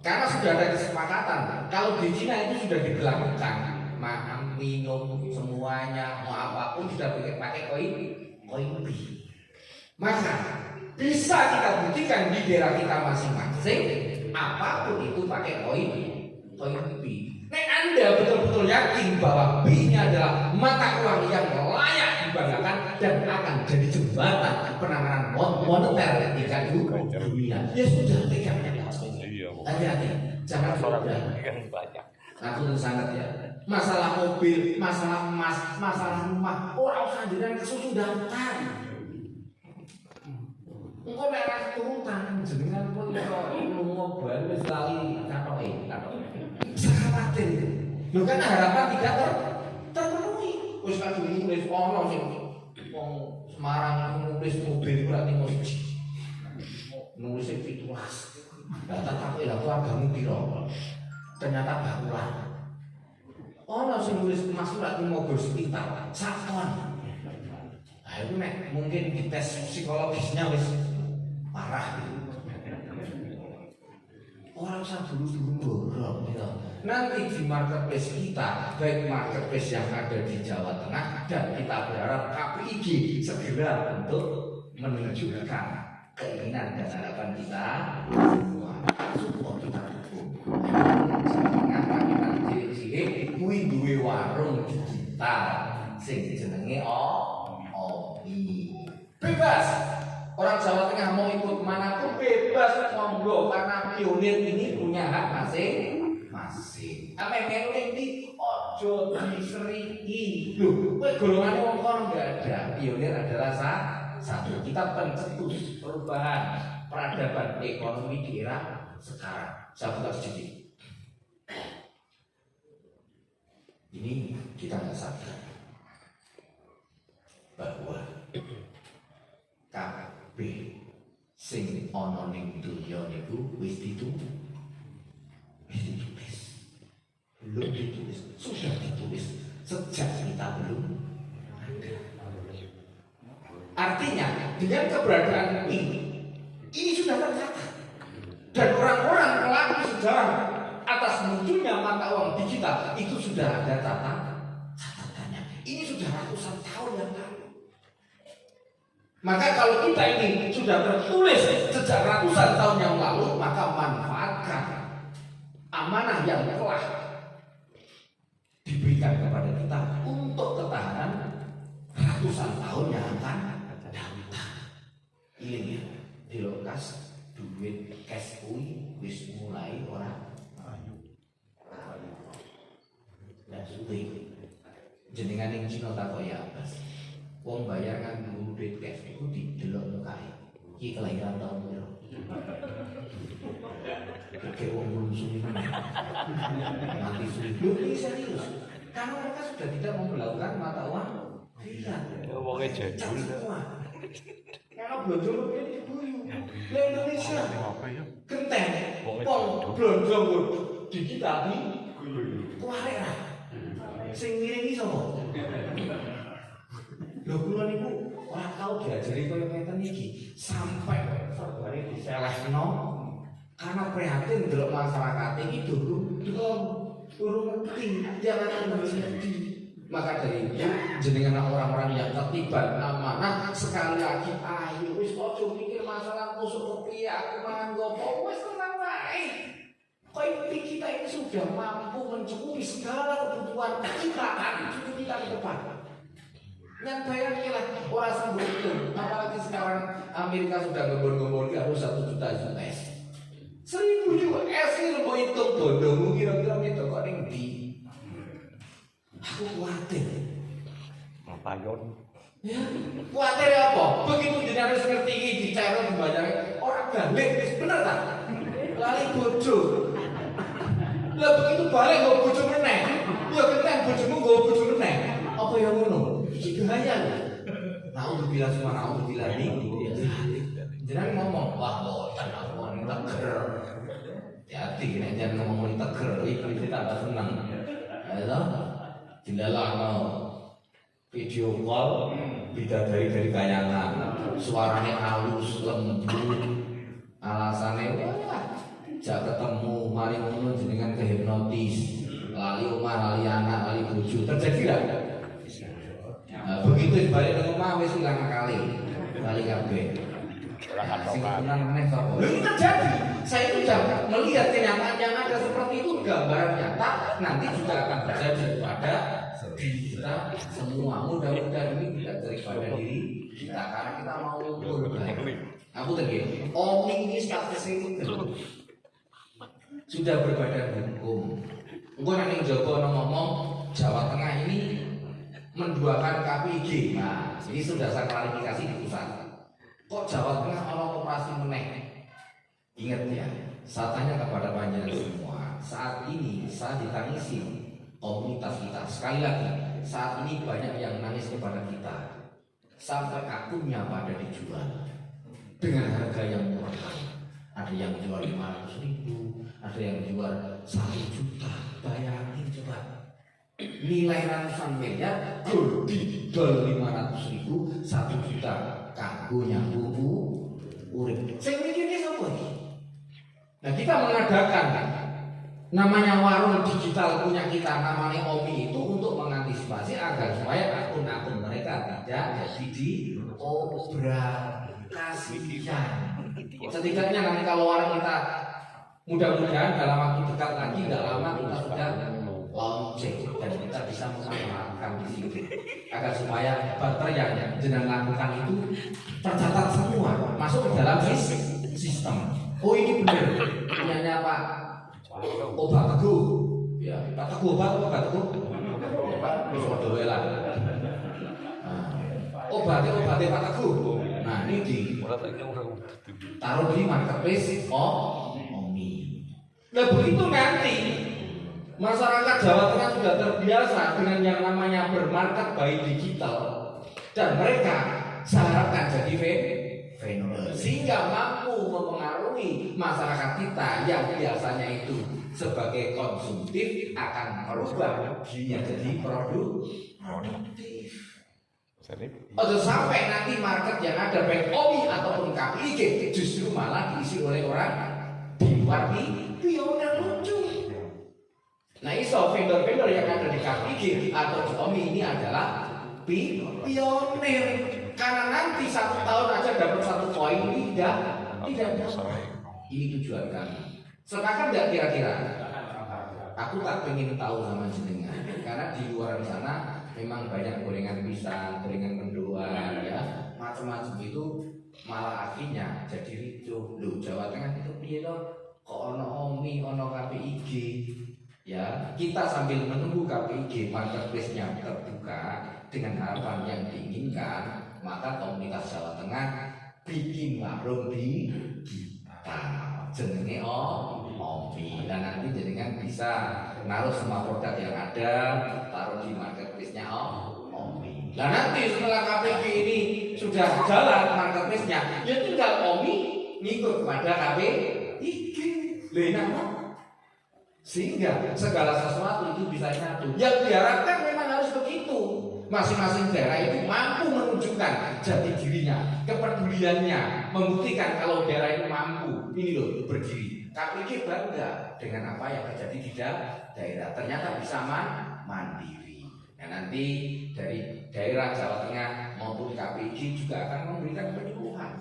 Karena sudah ada kesepakatan. Kalau di Cina itu sudah diberlakukan, makan, minum, semuanya mau apapun sudah pakai koin B. Maka bisa kita buktikan di daerah kita masing-masing. Apapun itu pakai koin B. Nek Anda betul-betul yakin bahwa B-nya adalah mata uang yang layak dibanggakan dan akan jadi jembatan penanganan moneter di dunia, ya sudah pegang. Hati-hati, jangan berubah. Aku sangat ya. Masalah mobil, masalah emas, masalah rumah, orang usah jenengan kesusu daftar. Engko nek ora turutan jenengan pun iso lunga bal wis lali katoke. Khawatir. Lho kan harapan tidak terpenuhi. Wis kadung nulis ono sing wong Semarang nulis mobil ora timo siji. Nulis 17. Data tak lha keluargamu piro? Ternyata bakulan. Ono sing nulis emas ora timo mobil sekitar sakon. Nah itu nek mungkin dites psikologisnya wis parah. Orang usah dulu borong gitu. Nanti di marketplace kita, baik marketplace yang ada di Jawa Tengah, dan kita berharap KPIG segera untuk menunjukkan keinginan dan harapan kita semua. Support kita dukung. Karena kita cilik-cilik kuwi duwe warung digital sing jenenge OMI. Bebas. Orang Jawa Tengah mau ikut manapun bebas monggo karena pionir ini punya hak masing-masing. Apa yang ini ojo diseriki. Loh, golongan wong kono enggak ada. Pionir adalah satu. Kita pencetus perubahan peradaban ekonomi di era sekarang. Saya buka sedikit. Ini kita nggak sadar bahwa kabeh sing ana ning dunya niku wis ditulis. Belum ditulis, sudah ditulis sejak kita belum ada. Artinya dengan keberadaan ini sudah tercatat dan orang-orang pelaku sejarah atas munculnya mata uang digital itu sudah ada catatannya. Ini sudah ratusan tahun yang lalu. Maka kalau kita ini sudah tertulis sejak ratusan tahun yang lalu, maka manfaatkan amanah yang telah diberikan kepada kita untuk ketahanan ratusan tahun yang akan datang. Ini ya, di lokas duit cash kuwi wis mulai ora dan sudah jenengan yang Cina tak kaya apa sih? Wong bayar kan duit cash itu didelok mukae. Iki kelahiran tahun piro? Kayak wong belum suwi. Mati suwi. Ini serius. Karena mereka sudah tidak memperlakukan mata uang fiat. Wongnya jadul. Karena belanja lebih diburu. Di Indonesia genteng. Wong belanja digital nih. Kuarek lah. Sing miring iso kok. Lho kula niku ora tau diajari kaya ngeten iki sampai verbale diselehno karena prihatin ndelok masyarakat iki durung ngerti jangan ngerti. Maka dari itu jenengan orang-orang yang terlibat amanah sekali lagi ayo wis ojo mikir masalah musuh kepiye aku mangan gopo wis tenang wae. Koin kita ini sudah mampu mencukupi segala kebutuhan kita cucu kita ke depan. Yang bayangin lah orang sambung itu, apalagi sekarang Amerika sudah gembor-gembor harus 1 juta US. 1000 US ini mau hitung bodohmu kira-kira itu kok ning ndi? Aku khawatir. Ngapain? Ya, khawatir apa? Begitu jenengan wis ngerti iki dicara dibayar orang balik wis bener ta? Lali bojo. Lah begitu balik nggo bojo meneh. Ya kenteng bojomu nggo bojo meneh. Apa yang ngono? Iki bahaya lho. Naudzubillah semua naudzubillah nih. Jenengan ngomong, wah boten aku ngomong teger. Hati nek jangan ngomong teger iku iki tambah seneng. Ayo dilalakno video call bidadari dari kayangan suaranya halus lembut alasannya wah jak ketemu mari ngono jenengan kehipnotis lali omah lali anak lali bojo terjadi enggak? Nah, begitu balik ke rumah wis ilang kali kabeh. Sing kenal meneh sapa? Lho, itu terjadi. Saya itu sudah melihat kenyataan yang ada seperti itu gambaran nyata nanti juga akan terjadi pada diri kita semua. Mudah-mudahan ini tidak terjadi pada diri kita karena kita mau berbaik. Aku tadi, Omi ini statusnya itu sudah berbadan hukum. Engko nanti Joko ngomong Jawa Tengah ini menduakan KPIG. Nah, ini sudah saya klarifikasi di pusat. Kok Jawa Tengah orang operasi meneh? Ingat ya, saya tanya kepada panjenengan semua. Saat ini saya ditangisi komunitas kita. Sekali lagi, saat ini banyak yang nangis kepada kita. Sampai akunnya pada dijual dengan harga yang murah. Ada yang jual 500.000, ada yang jual 1 juta. Bayangin coba. Nilai ratusan miliar didol 500.000, 1 juta. Kanggo nyambung urip. Sing mikirnya sapa iki? Nah, kita mengadakan namanya warung digital punya kita namanya Omi itu untuk mengantisipasi agar supaya akun-akun mereka tidak jadi diobrak. Kasihan. Setidaknya nanti kalau warung kita mudah-mudahan dalam waktu dekat lagi tidak lama kita sudah launching dan kita bisa memanfaatkan di situ agar supaya barter yang jenengan lakukan itu tercatat semua masuk ke dalam sistem. Oh ini benar punyanya Pak Obat Teguh. Ya Pak Teguh Obat Teguh. Ya Pak bisa doelan. Obatnya Pak Teguh. Nah ini di taruh di marketplace Omi. Nah begitu nanti masyarakat Jawa Tengah sudah terbiasa dengan yang namanya bermarket by digital dan mereka saya harapkan jadi vendor sehingga mampu mempengaruhi masyarakat kita yang biasanya itu sebagai konsumtif akan merubah dirinya jadi produktif. Atau sampai nanti market yang ada baik Omi ataupun KPIG justru malah diisi oleh orang di luar pionir lucu. Nah iso vendor-vendor yang ada di KPIG atau di Omi ini adalah pionir karena nanti 1 tahun aja dapat 1 koin tidak dapat. Ini tujuan kami. Sepakat nggak kira-kira? Aku tak pengen tahu sama jenengan karena di luar sana memang banyak gorengan pisang, gorengan mendoan, ya macam-macam itu malah akhirnya jadi ricuh. Loh Jawa Tengah itu piye toh? Kok ono Omi, ono KPIG? Ya, kita sambil menunggu KPIG marketplace-nya terbuka dengan harapan yang diinginkan, maka komunitas Jawa Tengah bikin warung di kita jenenge Omi. Dan nanti jenengan bisa naruh semua produk yang ada taruh di marketplace-nya Omi. Dan nanti setelah KPIG ini sudah jalan marketplace-nya, ya tinggal Omi ngikut kepada KPIG. Lenang sehingga segala sesuatu itu bisa nyatu. Yang diharapkan memang harus begitu. Masing-masing daerah itu mampu menunjukkan jati dirinya, kepeduliannya, membuktikan kalau daerah itu mampu ini loh berdiri. KPIG bangga dengan apa yang terjadi di daerah. Ternyata bisa mandiri. Nah nanti dari daerah Jawa Tengah maupun KPIG juga akan memberikan penyuluhan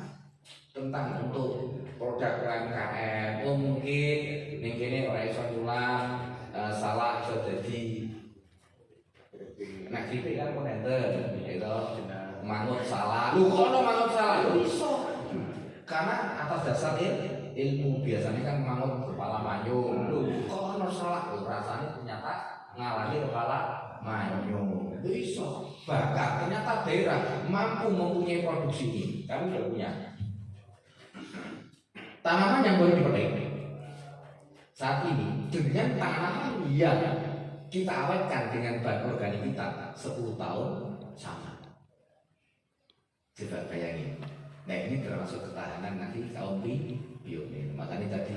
tentang untuk produk UMKM. Oh mungkin ning kene ora iso nyulang salah iso dadi nek kripik kan kok enten gitu manut salah. Lu kok ono manut salah? Iso. Karena atas dasar ilmu biasanya kan mangut kepala manyung. Loh, kok ono salah rasanya ternyata ngalami kepala manyung. Itu iso. Bahkan ternyata daerah mampu mempunyai produksi ini. Kami tidak punya. Tanaman yang boleh dipetik saat ini dengan tanaman yang kita awetkan dengan bahan organik kita 10 tahun sama. Coba bayangin. Nah ini termasuk ketahanan nanti kaum pionir. Makanya tadi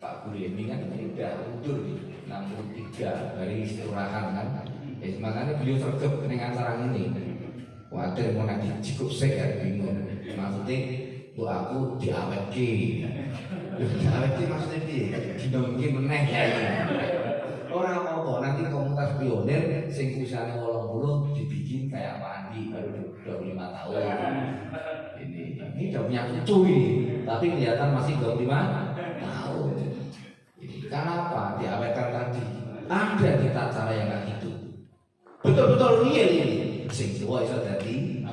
Pak Guru ini kan ini udah mundur nih 63 hari istirahat kan. Makanya beliau sergap dengan acara ini. Waduh mau nanti cukup sehat bingung. Maksudnya bu aku diawetke. Diawetke maksudnya piye? Didongke meneh ya. Ora apa-apa nanti komunitas pionir sing usiane 80 dibikin kayak Pak Andi baru 25 tahun. Ini udah punya cucu ini, tapi kelihatan masih 25 tahun. Kenapa? Diawetkan tadi. Ada kita cara yang kayak gitu. Betul-betul real ini. Sing tua iso dadi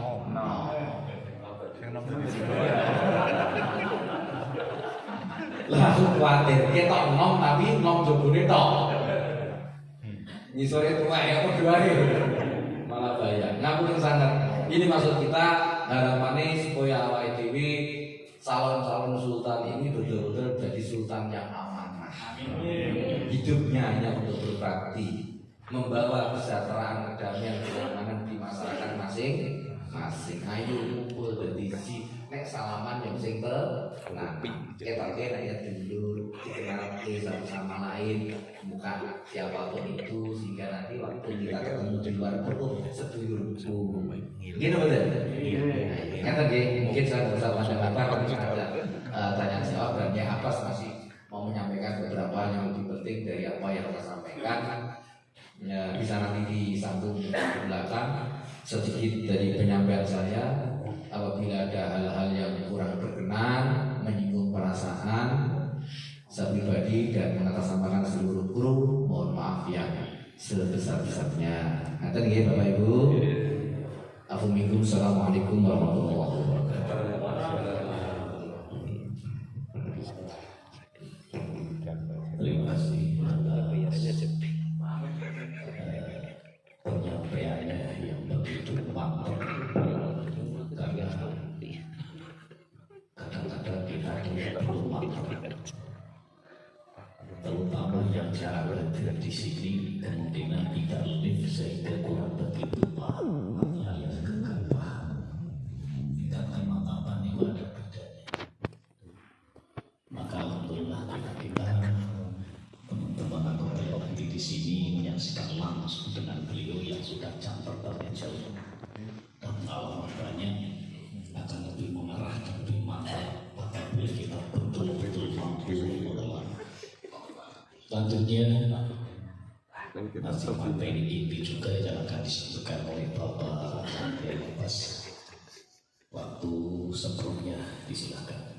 langsung khawatir, ketok nom tapi nom jogone tok. Ngisore tua ya padha ae. Malah bahaya. Ngapunten sangat. Ini maksud kita harapannya supaya awake dhewe calon-calon sultan ini betul-betul jadi sultan yang amanah. Hidupnya hanya untuk berbakti, membawa kesejahteraan, kedamaian, keamanan di masyarakat masing-masing. Ayo kumpul dari si nek salaman yang sing tenan. Kita nek dulur dikenal satu sama lain, bukan siapapun itu, sehingga nanti waktu kita ketemu di luar perut sedulurku. Gitu betul? Kata mungkin saya nggak usah panjang-panjang, ada tanya jawab dan ya Abbas masih mau menyampaikan beberapa yang lebih penting dari apa yang saya sampaikan. Ya, bisa nanti disambung ke belakang sedikit dari penyampaian saya. Apabila ada hal-hal yang kurang berkenan, menyinggung perasaan saya pribadi dan mengatasnamakan seluruh kru, mohon maaf yang sebesar-besarnya. Nanti nggih Bapak Ibu. Assalamualaikum warahmatullahi wabarakatuh. Terima kasih penyampaiannya yang begitu mantap. Karena kadang-kadang kita belum mantap, terutama yang jarang di sini kemungkinan tidak live sehingga kurang begitu paham. Maknanya gagal paham. Tingkat kemantapan itu ada bedanya. Maka alhamdulillah kita teman-teman anggota komite di sini menyaksikan langsung dengan beliau yang sudah jam terbangnya jauh. Dan alhamdulillah akan lebih mengarah dan lebih mantap apabila kita betul-betul mampu mengelola. Selanjutnya nanti materi inti juga yang akan disampaikan oleh Bapak Abbas. Waktu sebelumnya disilakan.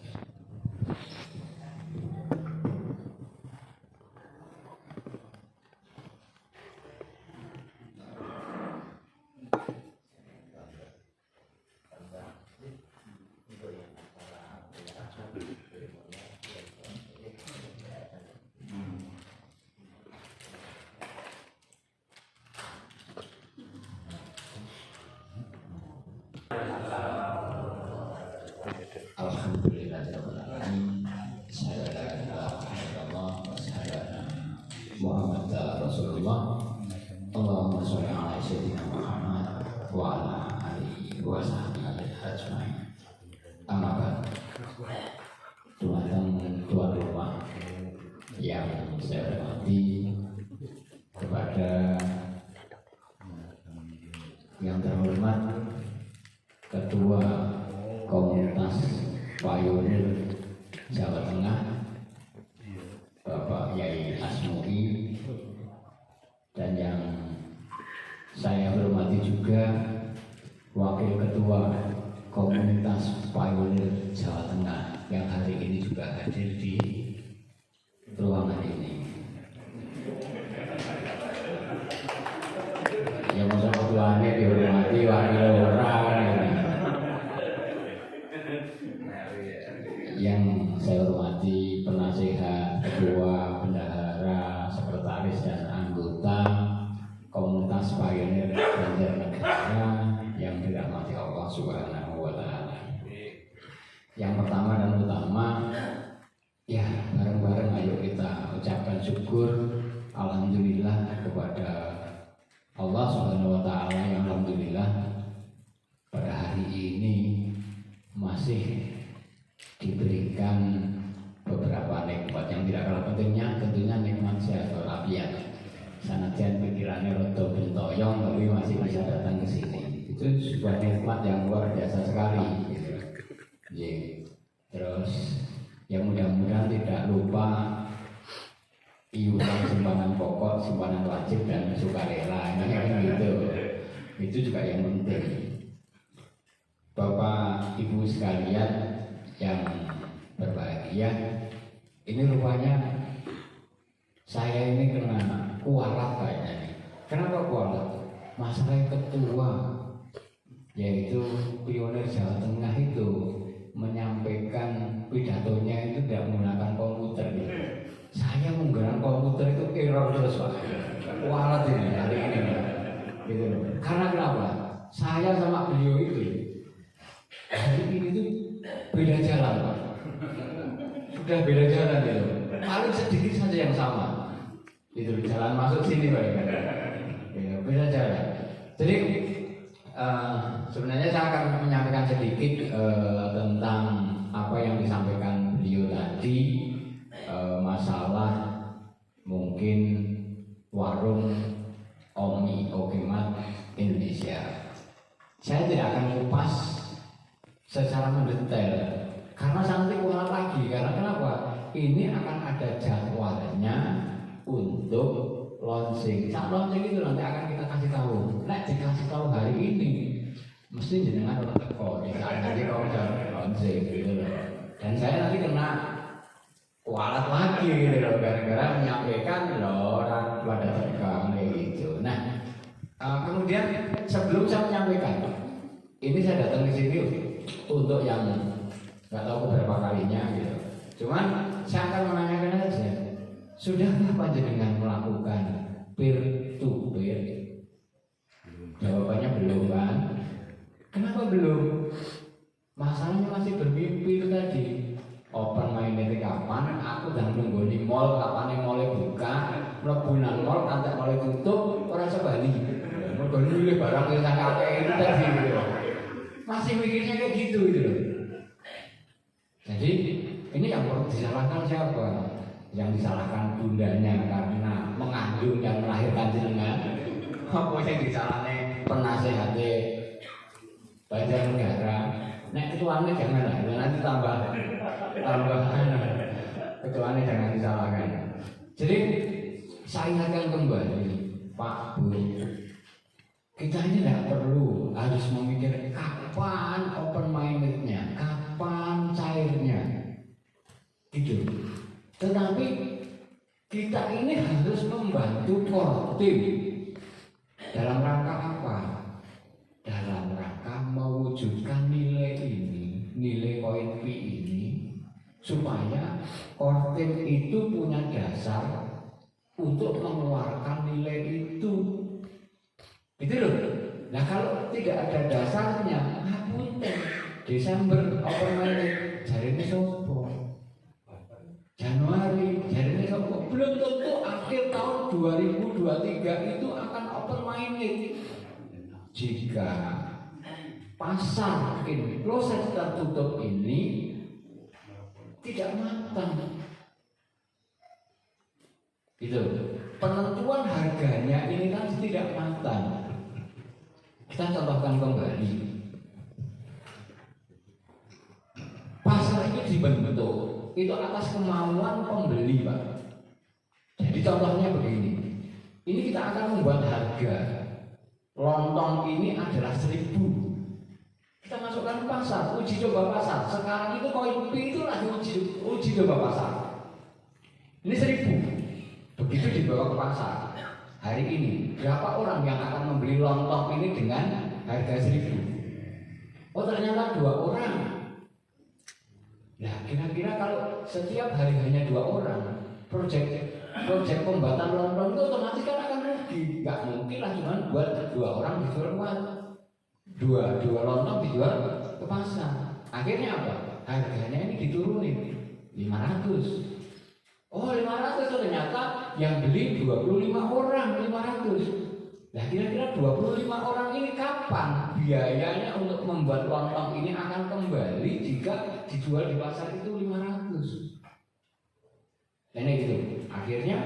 Alhamdulillahirrahmanirrahim. Muhammad Rasulullah. Allahumma sholli ala sayyidina Muhammad wa ala alihi wa sahbihi ajmain. Amma ba'd. Tuan rumah yang saya hormati, kepada yang terhormat Ketua Komunitas Pionir Jawa Tengah Bapak Yai Asmui, dan yang saya hormati juga Wakil Ketua Komunitas Pionir Jawa Tengah yang hari ini juga hadir di ruangan ini. Yang masa ketuanya dihormati wakil orang ini. yang saya hormati penasehat, ketua, bendahara, sekretaris dan anggota komunitas pionir Banjarnegara yang dirahmati Allah Subhanahu wa taala. Yang pertama dan utama, ya bareng-bareng ayo kita ucapkan syukur alhamdulillah kepada Allah Subhanahu wa taala yang alhamdulillah pada hari ini masih diberikan beberapa nikmat yang tidak kalah pentingnya, tentunya nikmat sehat walafiat. Sanajan pikirannya rodo bentoyong tapi masih bisa datang ke sini. Itu sebuah nikmat yang luar biasa sekali. Gitu. Terus yang mudah-mudahan tidak lupa iuran simpanan pokok, simpanan wajib dan sukarela. Ini kan gitu. Itu juga yang penting. Bapak Ibu sekalian yang berbahagia, ini rupanya saya ini kena kualat kayaknya nih. Kenapa kualat? Masalah ketua, yaitu pionir Jawa Tengah itu menyampaikan pidatonya itu tidak menggunakan komputer gitu. Saya menggunakan komputer itu error terus Pak. Kualat ini hari ini gitu loh. Karena kenapa? Saya sama beliau itu hari ini tuh beda jalan Pak. Sudah beda jalan itu. Paling sedikit saja yang sama. Itu jalan masuk sini Pak. Ya, beda jalan. Jadi sebenarnya saya akan menyampaikan sedikit tentang apa yang disampaikan beliau tadi, masalah mungkin warung Omi Okemat Indonesia. Saya tidak akan kupas secara mendetail karena nanti kualat lagi. Karena kenapa? Ini akan ada jadwalnya untuk launching. Saat launching itu nanti akan kita kasih tahu. Nek dikasih tahu hari ini, mesti jenengan orang teko. Nanti kalau udah launching gitu loh. Dan saya nanti kena kualat lagi gitu loh, gara-gara menyampaikan loh orang pada tegang kayak gitu. Nah, kemudian sebelum saya menyampaikan, ini saya datang ke sini untuk yang nggak tahu beberapa kalinya gitu. Cuman saya akan menanyakan saja, sudahkah panjenengan melakukan peer to peer? Jawabannya belum kan? Kenapa belum? Masalahnya masih bermimpi itu tadi. Open minded kapan? Aku dan nunggu di mall kapan mallnya buka, mlebu nang mall kantek mall tutup, ora iso bali. Mergo milih barang yang kakek itu tadi gitu. Masih mikirnya kayak gitu gitu loh. Jadi ini yang perlu disalahkan siapa? Yang disalahkan bundanya karena mengandung dan melahirkan jenengan. Apa yang disalahkan penasehatnya Banjarnegara? Nek ketuanya jangan lah, nanti tambah ketuanya jangan disalahkan. Jadi saya ingatkan kembali Pak Bu, kita ini tidak perlu harus memikir kapan open mindednya, kapan cairnya, gitu. Tetapi kita ini harus membantu tim dalam rangka apa? Dalam rangka mewujudkan nilai ini, nilai koin P ini, supaya tim itu punya dasar untuk mengeluarkan nilai itu. Gitu loh. Nah kalau tidak ada dasarnya, ngapunten. Desember open minded, jarine sopo. Januari, jarine sopo. Belum tentu akhir tahun 2023 itu akan open minded. Jika pasar ini, proses tertutup ini tidak matang. Gitu. Penentuan harganya ini kan tidak matang. Kita contohkan kembali. Pasar itu dibentuk itu atas kemauan pembeli, Pak. Jadi contohnya begini. Ini kita akan membuat harga lontong ini adalah 1.000. Kita masukkan ke pasar, uji coba pasar. Sekarang itu koin P itu lagi uji coba pasar. Ini 1.000. Begitu dibawa ke pasar. Hari ini berapa orang yang akan membeli lontong ini dengan harga 1.000? Oh ternyata 2 orang. Nah kira-kira kalau setiap hari hanya 2 orang, proyek pembuatan lontong itu otomatis kan akan rugi. Nggak mungkin lah cuma buat 2 orang dijual kuat. Dua lontong dijual ke pasar. Akhirnya apa? Harganya ini diturunin 500. Oh 500 ternyata yang beli 25 orang 500. Nah kira-kira 25 orang ini kapan biayanya untuk membuat lontong ini akan kembali jika dijual di pasar itu 500. Ini gitu. Akhirnya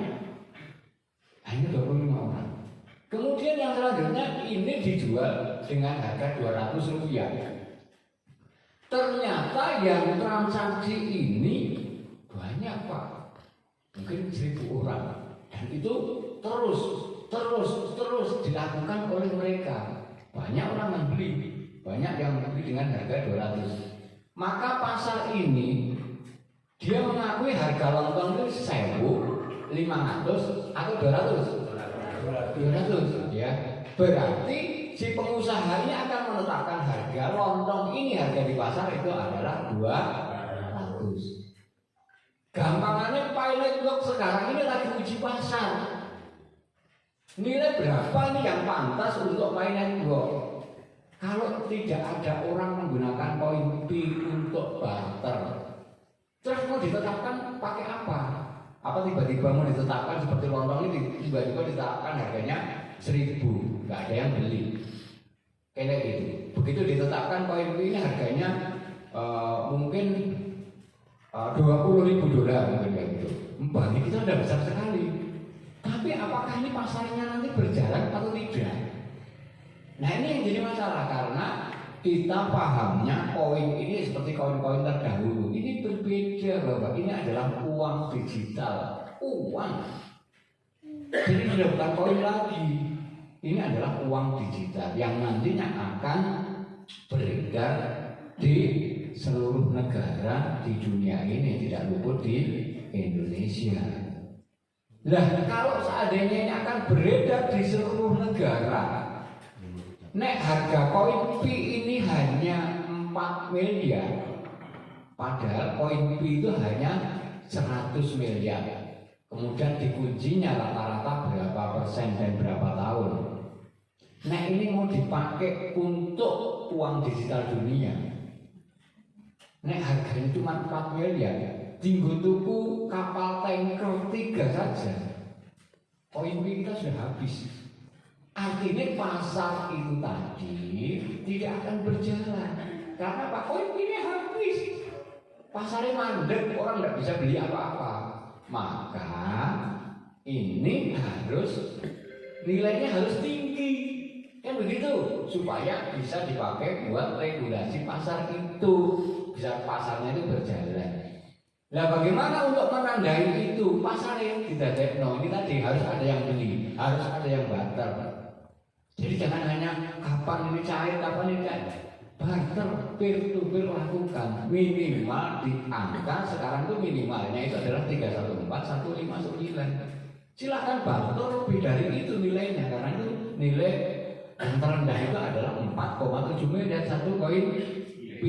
hanya 25 orang. Kemudian yang selanjutnya ini dijual dengan harga 200 rupiah. Ternyata yang transaksi ini banyak Pak, mungkin 1000 orang, dan itu terus dilakukan oleh mereka. Banyak orang yang beli, banyak yang beli dengan harga 200. Maka pasar ini dia mengakui harga lontong itu 1.500 atau 200 ya. Berarti si pengusaha ini akan menetapkan harga lontong ini, harga di pasar itu adalah 200. Gampangannya pilot blok sekarang ini lagi uji pasar. Nilai berapa nih yang pantas untuk pilot blok? Kalau tidak ada orang menggunakan koin P untuk barter, terus mau ditetapkan pakai apa? Apa tiba-tiba mau ditetapkan seperti lontong ini tiba-tiba ditetapkan harganya 1.000, nggak ada yang beli. Kayak gitu. Begitu ditetapkan koin P ini harganya mungkin $20.000 mungkin kayak gitu. Bagi kita udah besar sekali. Tapi apakah ini pasarnya nanti berjalan atau tidak? Nah ini yang jadi masalah karena kita pahamnya koin ini seperti koin-koin terdahulu. Ini berbeda Bapak. Ini adalah uang digital, uang. Jadi sudah bukan koin lagi. Ini adalah uang digital yang nantinya akan beredar di seluruh negara di dunia ini, tidak luput di Indonesia. Nah, kalau seandainya ini akan beredar di seluruh negara, nek harga koin P ini hanya 4 miliar, padahal koin P itu hanya 100 miliar. Kemudian dikuncinya rata-rata berapa persen dan berapa tahun. Nah ini mau dipakai untuk uang digital dunia. Nek harganya cuma 4 miliar, tinggal tuku kapal tanker 3 saja, koin P kita sudah habis. Artinya pasar itu tadi tidak akan berjalan karena Pak koin ini habis, pasarnya mandek, orang tidak bisa beli apa-apa. Maka ini harus nilainya harus tinggi, kan begitu, supaya bisa dipakai buat regulasi pasar itu, bisa pasarnya itu berjalan. Nah bagaimana untuk menandai itu? Pasarnya tidak tekno, ini tadi harus ada yang beli, harus ada yang barter. Jadi jangan hanya kapan ini cair, kapan ini cair. Barter, peer to peer lakukan minimal di angka sekarang itu minimalnya itu adalah 314.159. Silakan barter lebih dari itu nilainya, karena itu nilai yang terendah itu adalah 4,7 miliar satu koin P.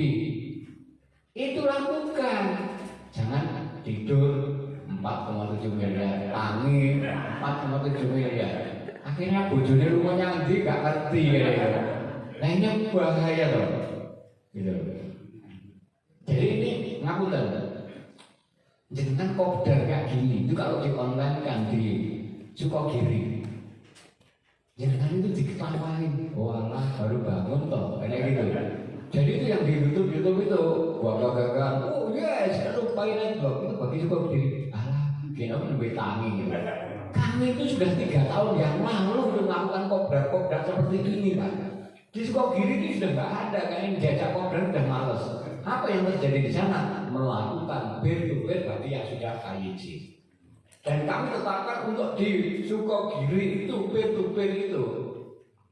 Itu lakukan. Jangan tidur 4,7 miliar, angin 4,7 miliar. Akhirnya bojone rumahnya nanti gak ngerti ya. Nah ini bahaya loh. Gitu. Jadi ini ngapunten. Jenengan kopdar kayak gini, itu kalau di online kan di Sukogiri. Jenengan itu diketawain, walah baru bangun toh, kayak gitu. Jadi itu yang di YouTube itu, gagah-gagah, oh yes, lupa ini blog itu bagi Sukogiri. Alah, gini aku lebih tangi gitu. Kami itu sudah 3 tahun yang lalu melakukan kopdar seperti ini Pak. Di Sukogiri ini sudah nggak ada, kayaknya diajak kopdar udah males. Apa yang terjadi di sana? Melakukan peer-to-peer bagi yang sudah KYC. Dan kami tetapkan untuk di Sukogiri itu peer-to-peer itu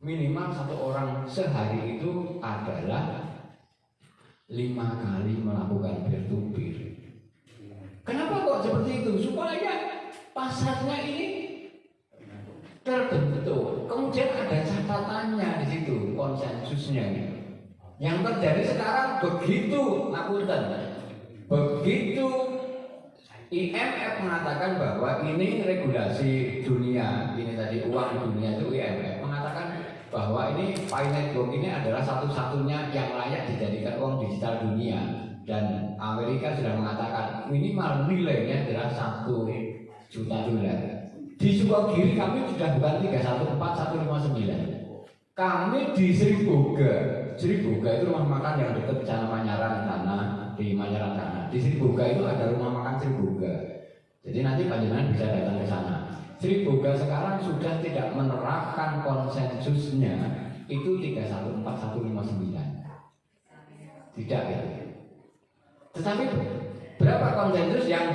minimal 1 orang sehari itu adalah 5 kali melakukan peer-to-peer. Kenapa kok seperti itu? Supaya pasarnya ini terbentuk. Kemudian ada catatannya di situ, konsensusnya. Yang terjadi sekarang begitu, ngapunten. Begitu IMF mengatakan bahwa ini regulasi dunia, ini tadi uang dunia itu IMF mengatakan bahwa ini Pi Network ini adalah satu-satunya yang layak dijadikan uang digital dunia, dan Amerika sudah mengatakan minimal nilainya adalah $1 juta. Di Sukogiri kami sudah bukan 314159. Kami di Sriboga itu rumah makan yang dekat Cana Manyaran sana, di Manyaran sana. Di Sriboga itu ada rumah makan Sriboga. Jadi nanti panjenengan bisa datang ke sana. Sriboga sekarang sudah tidak menerapkan konsensusnya itu 314159. Tidak ya. Tetapi berapa konsensus yang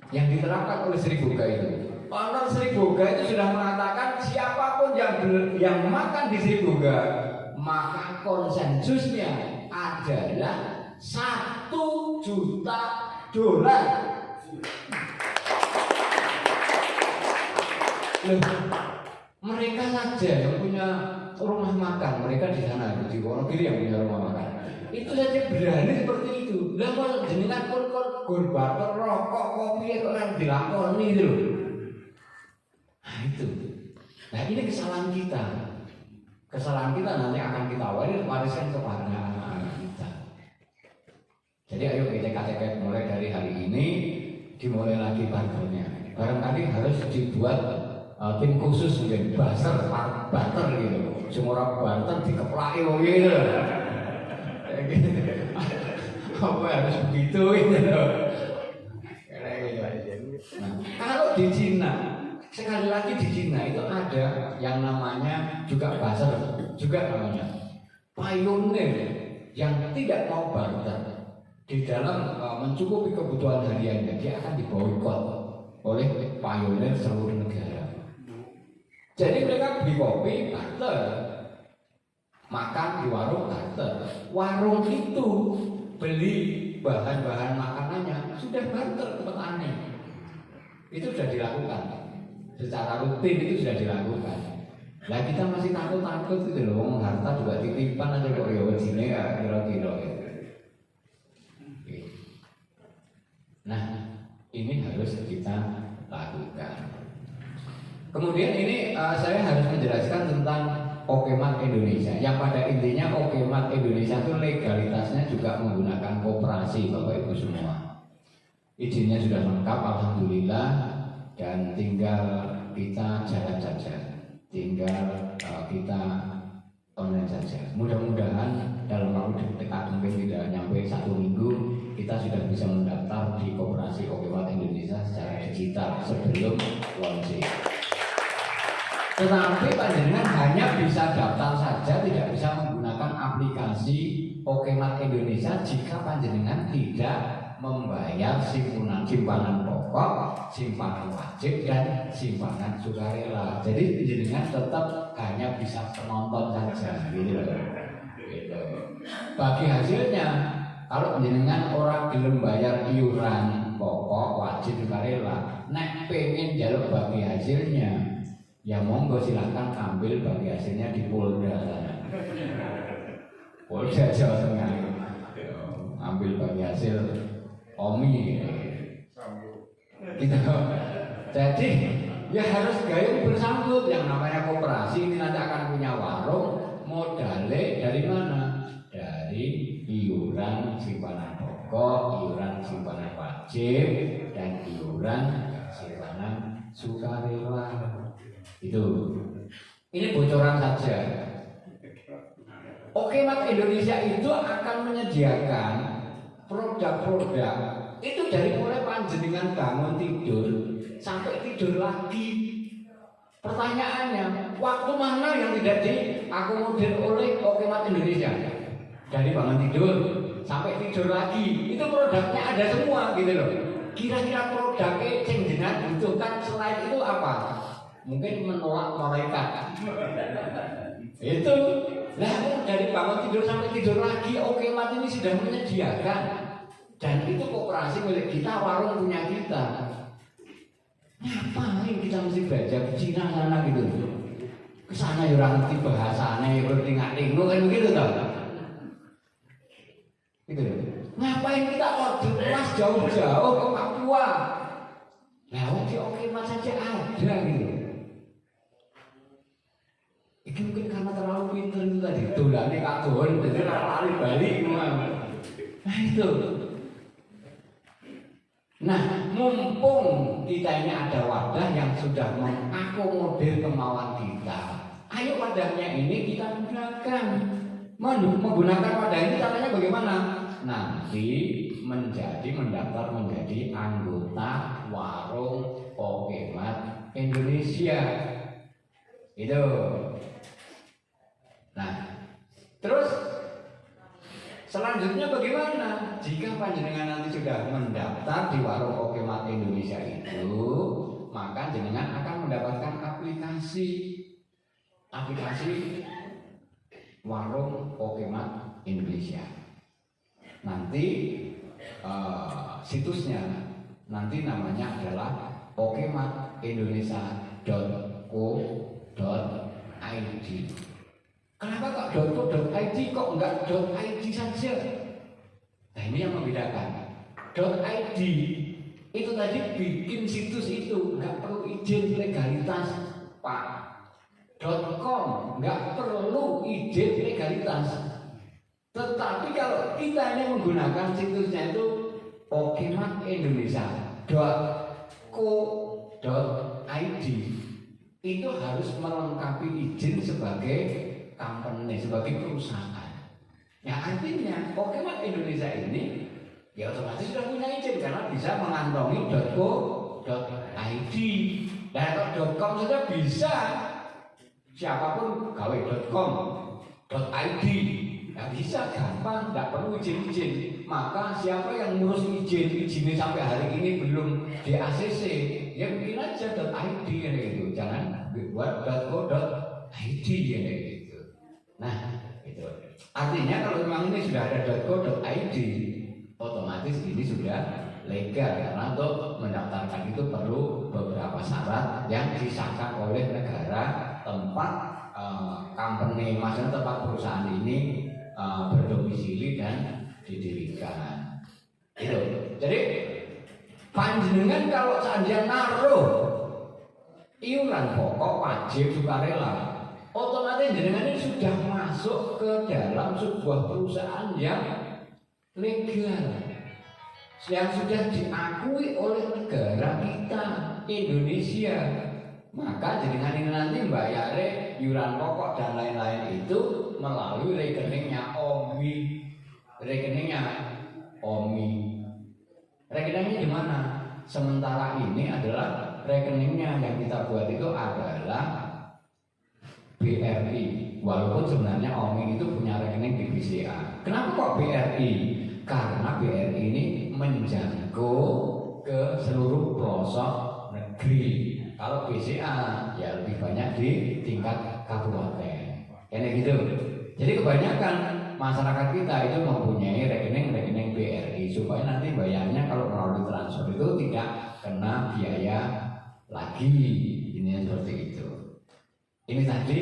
diterapkan oleh Sriboga itu? Honor Sriboga itu sudah mengatakan siapapun yang makan di Sriboga, maka konsensusnya adalah $1 juta. Loh, mereka saja yang punya rumah makan, mereka di sana di Wonogiri yang punya rumah makan, itu saja berani seperti itu. Lah mau jenengan kon barter rokok kopi kok nang dilakoni itu loh. Nah itu. Nah ini kesalahan kita. Kesalahan kita nanti akan kita wariskan kepada anak-anak kita. Jadi ayo kita KTK mulai dari hari ini dimulai lagi barternya. Barangkali harus dibuat tim khusus mungkin barter gitu. Semua orang barter dikeplaki gitu. Apa harus begitu gitu. Nah, kalau di Cina, sekali lagi di Cina itu ada yang namanya juga buzzer, juga namanya pioneer yang tidak mau barter di dalam mencukupi kebutuhan hariannya, dia akan diboikot oleh pioneer seluruh negara. Jadi mereka beli kopi barter, makan di warung barter, warung itu beli bahan-bahan makanannya sudah barter ke petani. Itu sudah dilakukan secara rutin, itu sudah dilakukan. Nah kita masih takut itu loh, harta juga titipan aja kok ya sini ya kira-kira. Nah ini harus kita lakukan. Kemudian ini saya harus menjelaskan tentang Okemat Indonesia, yang pada intinya Okemat Indonesia itu legalitasnya juga menggunakan koperasi, Bapak Ibu semua. Izinnya sudah lengkap, alhamdulillah, dan tinggal kita jalan saja, tinggal kita online saja. Mudah-mudahan dalam waktu dekat, mungkin tidak nyampe 1 minggu, kita sudah bisa mendaftar di koperasi Okemat Indonesia secara digital sebelum launching. Tetapi panjenengan hanya bisa daftar saja, tidak bisa menggunakan aplikasi Okemat Indonesia jika panjenengan tidak membayar simpanan pokok, simpanan wajib, dan simpanan sukarela. Jadi panjenengan tetap hanya bisa penonton saja, gitu loh. Gitu. Bagi hasilnya, kalau panjenengan orang belum bayar iuran pokok, wajib, sukarela, nek pengen jaluk bagi hasilnya, ya monggo silahkan ambil bagi hasilnya di Polda sana. Polda Jawa Tengah. Ambil bagi hasil Omi. Gitu. Jadi ya harus gayung bersambut. Yang namanya koperasi ini nanti akan punya warung, modalnya dari mana? Dari iuran simpanan pokok, iuran simpanan wajib, dan iuran simpanan sukarela. Itu. Ini bocoran saja. Okemat Indonesia itu akan menyediakan produk-produk itu dari mulai panjenengan bangun tidur sampai tidur lagi. Pertanyaannya, waktu mana yang tidak diakomodir oleh Okemat Indonesia? Dari bangun tidur sampai tidur lagi, itu produknya ada semua gitu loh. Kira-kira produknya yang jenengan butuhkan selain itu apa? Mungkin menolak malaikat. Itu. Nah, dari bangun tidur sampai tidur lagi, Okemat ini sudah menyediakan. Dan itu koperasi milik kita, warung punya kita. Ngapain kita mesti belajar ke Cina sana gitu? Kesana ya orang ngerti bahasanya, ya ngerti ngating, kan begitu tau? Gitu loh. Ngapain kita order emas jauh-jauh ke Papua? Nah, di Oke Mas saja ada gitu. Ini mungkin karena terlalu pintar itu tadi. Dolane kadon, jadi lari balik memang. Nah itu. Nah, mumpung kita ini ada wadah yang sudah mengakomodir kemauan kita, ayo wadahnya ini kita gunakan. Menggunakan wadah ini caranya bagaimana? Nanti mendaftar menjadi anggota warung Pokemat Indonesia. Itu. Nah, terus selanjutnya bagaimana? Jika panjenengan nanti sudah mendaftar di warung Pokemat Indonesia itu, maka jenengan akan mendapatkan aplikasi warung Pokemat Indonesia. Nanti situsnya nanti namanya adalah pokematindonesia.co.id. Kenapa kok .co.id kok enggak .id saja? Nah ini yang membedakan. .id itu tadi bikin situs itu enggak perlu izin legalitas, Pak. .com enggak perlu izin legalitas. Tetapi kalau kita ini menggunakan situsnya itu pokematindonesia.co.id itu harus melengkapi izin sebagai company, sebagai perusahaan. Ya artinya Pokemat Indonesia ini ya otomatis sudah punya izin karena bisa mengantongi .co.id. Dan kalau .com saja bisa, siapapun gawe .com, .id, ya bisa gampang, tidak perlu izin. Maka siapa yang ngurus izinnya sampai hari ini belum di ACC, ya bikin aja .id gitu, jangan buat .co.id gitu. Nah, itu artinya kalau memang ini sudah ada .co.id, otomatis ini sudah legal karena untuk mendaftarkan itu perlu beberapa syarat yang disahkan oleh negara tempat company, maksudnya tempat perusahaan ini berdomisili dan didirikan. Itu. Jadi panjenengan kalau seandainya naruh iuran pokok wajib sukarela, otomatis jenengan ini sudah masuk ke dalam sebuah perusahaan yang legal, yang sudah diakui oleh negara kita Indonesia. Maka jenengan ini nanti bayar iuran pokok dan lain-lain itu melalui rekeningnya OMI. Rekeningnya di mana? Sementara ini adalah rekeningnya yang kita buat itu adalah BRI, walaupun sebenarnya OMI itu punya rekening di BCA. Kenapa kok BRI? Karena BRI ini menjangkau ke seluruh pelosok negeri. Kalau BCA ya lebih banyak di tingkat kabupaten. Kayak gitu. Jadi kebanyakan masyarakat kita itu mempunyai rekening BRI supaya nanti bayarnya kalau melalui transfer itu tidak kena biaya lagi. Ini seperti itu. Ini tadi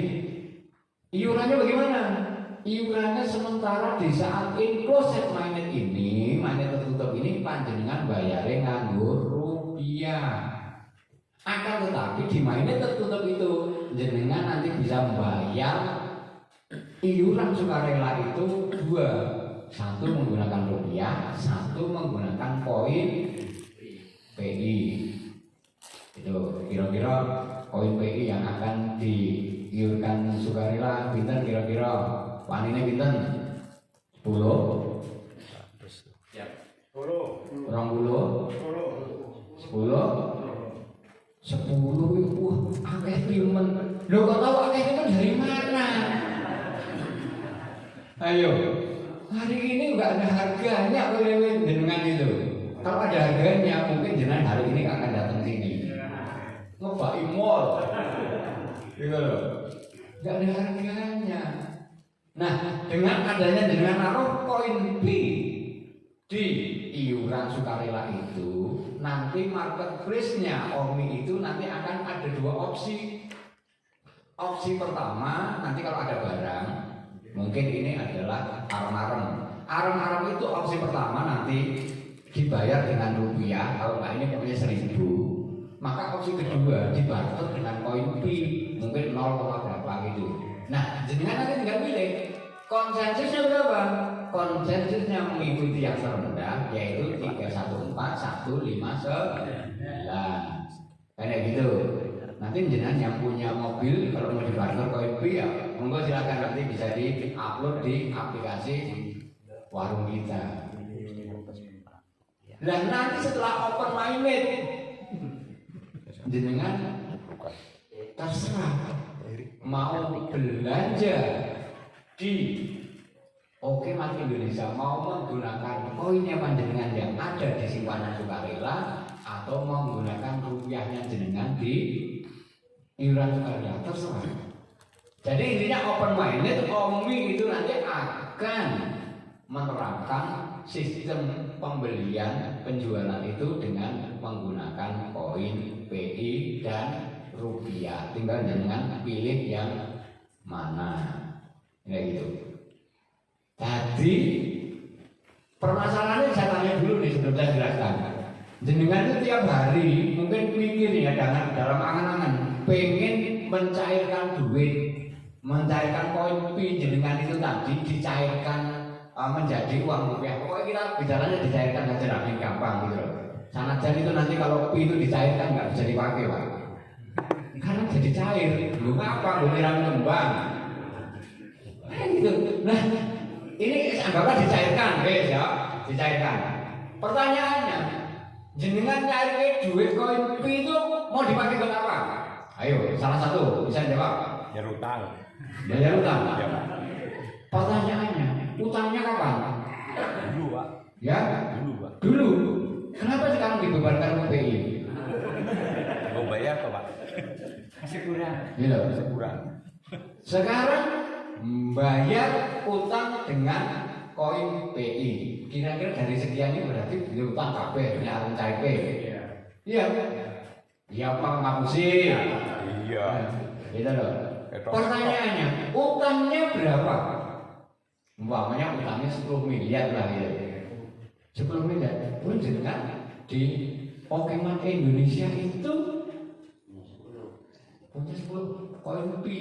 iurannya bagaimana? Iurannya sementara di saat enclosed magnet ini, magnet tertutup ini panjenengan bayarnya nganggo rupiah. Akan tetapi di magnet tertutup itu jenengan nanti bisa membayar iuran sukarela itu dua, satu menggunakan rupiah, satu menggunakan poin PI. Itu kira-kira poin PI yang akan diiurkan sukarela pinten kira-kira wanine pinten? 10 ya 10 wah akeh timen. Lho kok tahu akeh itu dari mana? Ayo, hari ini enggak ada harganya oleh jenengan itu. Kalau ada harganya mungkin jenengan hari ini akan datang sini. Ngebaki mall. Gitu loh. Enggak ada harganya. Nah, dengan adanya jenengan naruh koin B di iuran sukarela itu, nanti marketplace-nya OMI itu nanti akan ada dua opsi. Opsi pertama, nanti kalau ada barang, mungkin ini adalah arem-arem. Arem-arem itu opsi pertama. pertama nanti dibayar dengan rupiah, kalau nggak ini pokoknya 1.000. Maka opsi kedua dibarter dengan koin pi, mungkin 0, berapa gitu. Nah, jenengan nanti tinggal pilih konsensusnya berapa. Konsensusnya mengikuti yang terendah, yaitu 314.159. Kayak gitu. Nanti jenengan yang punya mobil kalau mau dibarter koin pi ya, monggo silakan, nanti bisa di-upload di aplikasi warung kita. Dan nanti setelah open minded, jenengan terserah mau belanja di Okemat Indonesia, mau menggunakan koinnya panjenengan yang ada di simpanan sukarela atau mau menggunakan rupiahnya jenengan di iuran sukarela, terserah. Jadi intinya open minded, Omi itu nanti akan menerapkan sistem pembelian penjualan itu dengan menggunakan koin PI dan rupiah. Tinggal dengan pilih yang mana, kayak gitu. Tadi permasalahannya saya tanya dulu nih sebelum saya jelaskan. Jenengan itu tiap hari mungkin pikir ya dalam angan-angan pengen mencairkan duit, mencairkan koin PI jenengan itu tadi dicairkan menjadi uang rupiah. Pokoknya kita bicaranya dicairkan aja, makin gampang gitu loh. Sanajan itu nanti kalau pi itu dicairkan nggak bisa dipakai, Pak. Karena jadi cair, belum apa, belum nyiram kembang. Gitu. Nah, ini anggaplah dicairkan, guys ya, dicairkan. Pertanyaannya, jenengan nyari duit koin pi itu mau dipakai buat apa? Ayo, salah satu bisa jawab. Ya utang. Ya utang. Pertanyaannya, utangnya kapan? Dulu, Pak. Ya? Dulu, Pak. Dulu. Kenapa sekarang dibebankan ke PI? Mau bayar apa, Pak? Masih kurang. Gitu. Masih kurang. Sekarang bayar utang dengan koin PI. Kira-kira dari sekian ini berarti beli utang KB, nyarang CP. Iya. Iya, Pak ngapusin. Iya. Gitu loh. Pertanyaannya, utangnya berapa? Umpamanya utangnya 10 miliar lah ya. 10 miliar. Pun jenengan di Okemat Indonesia itu punya 10 koin pi.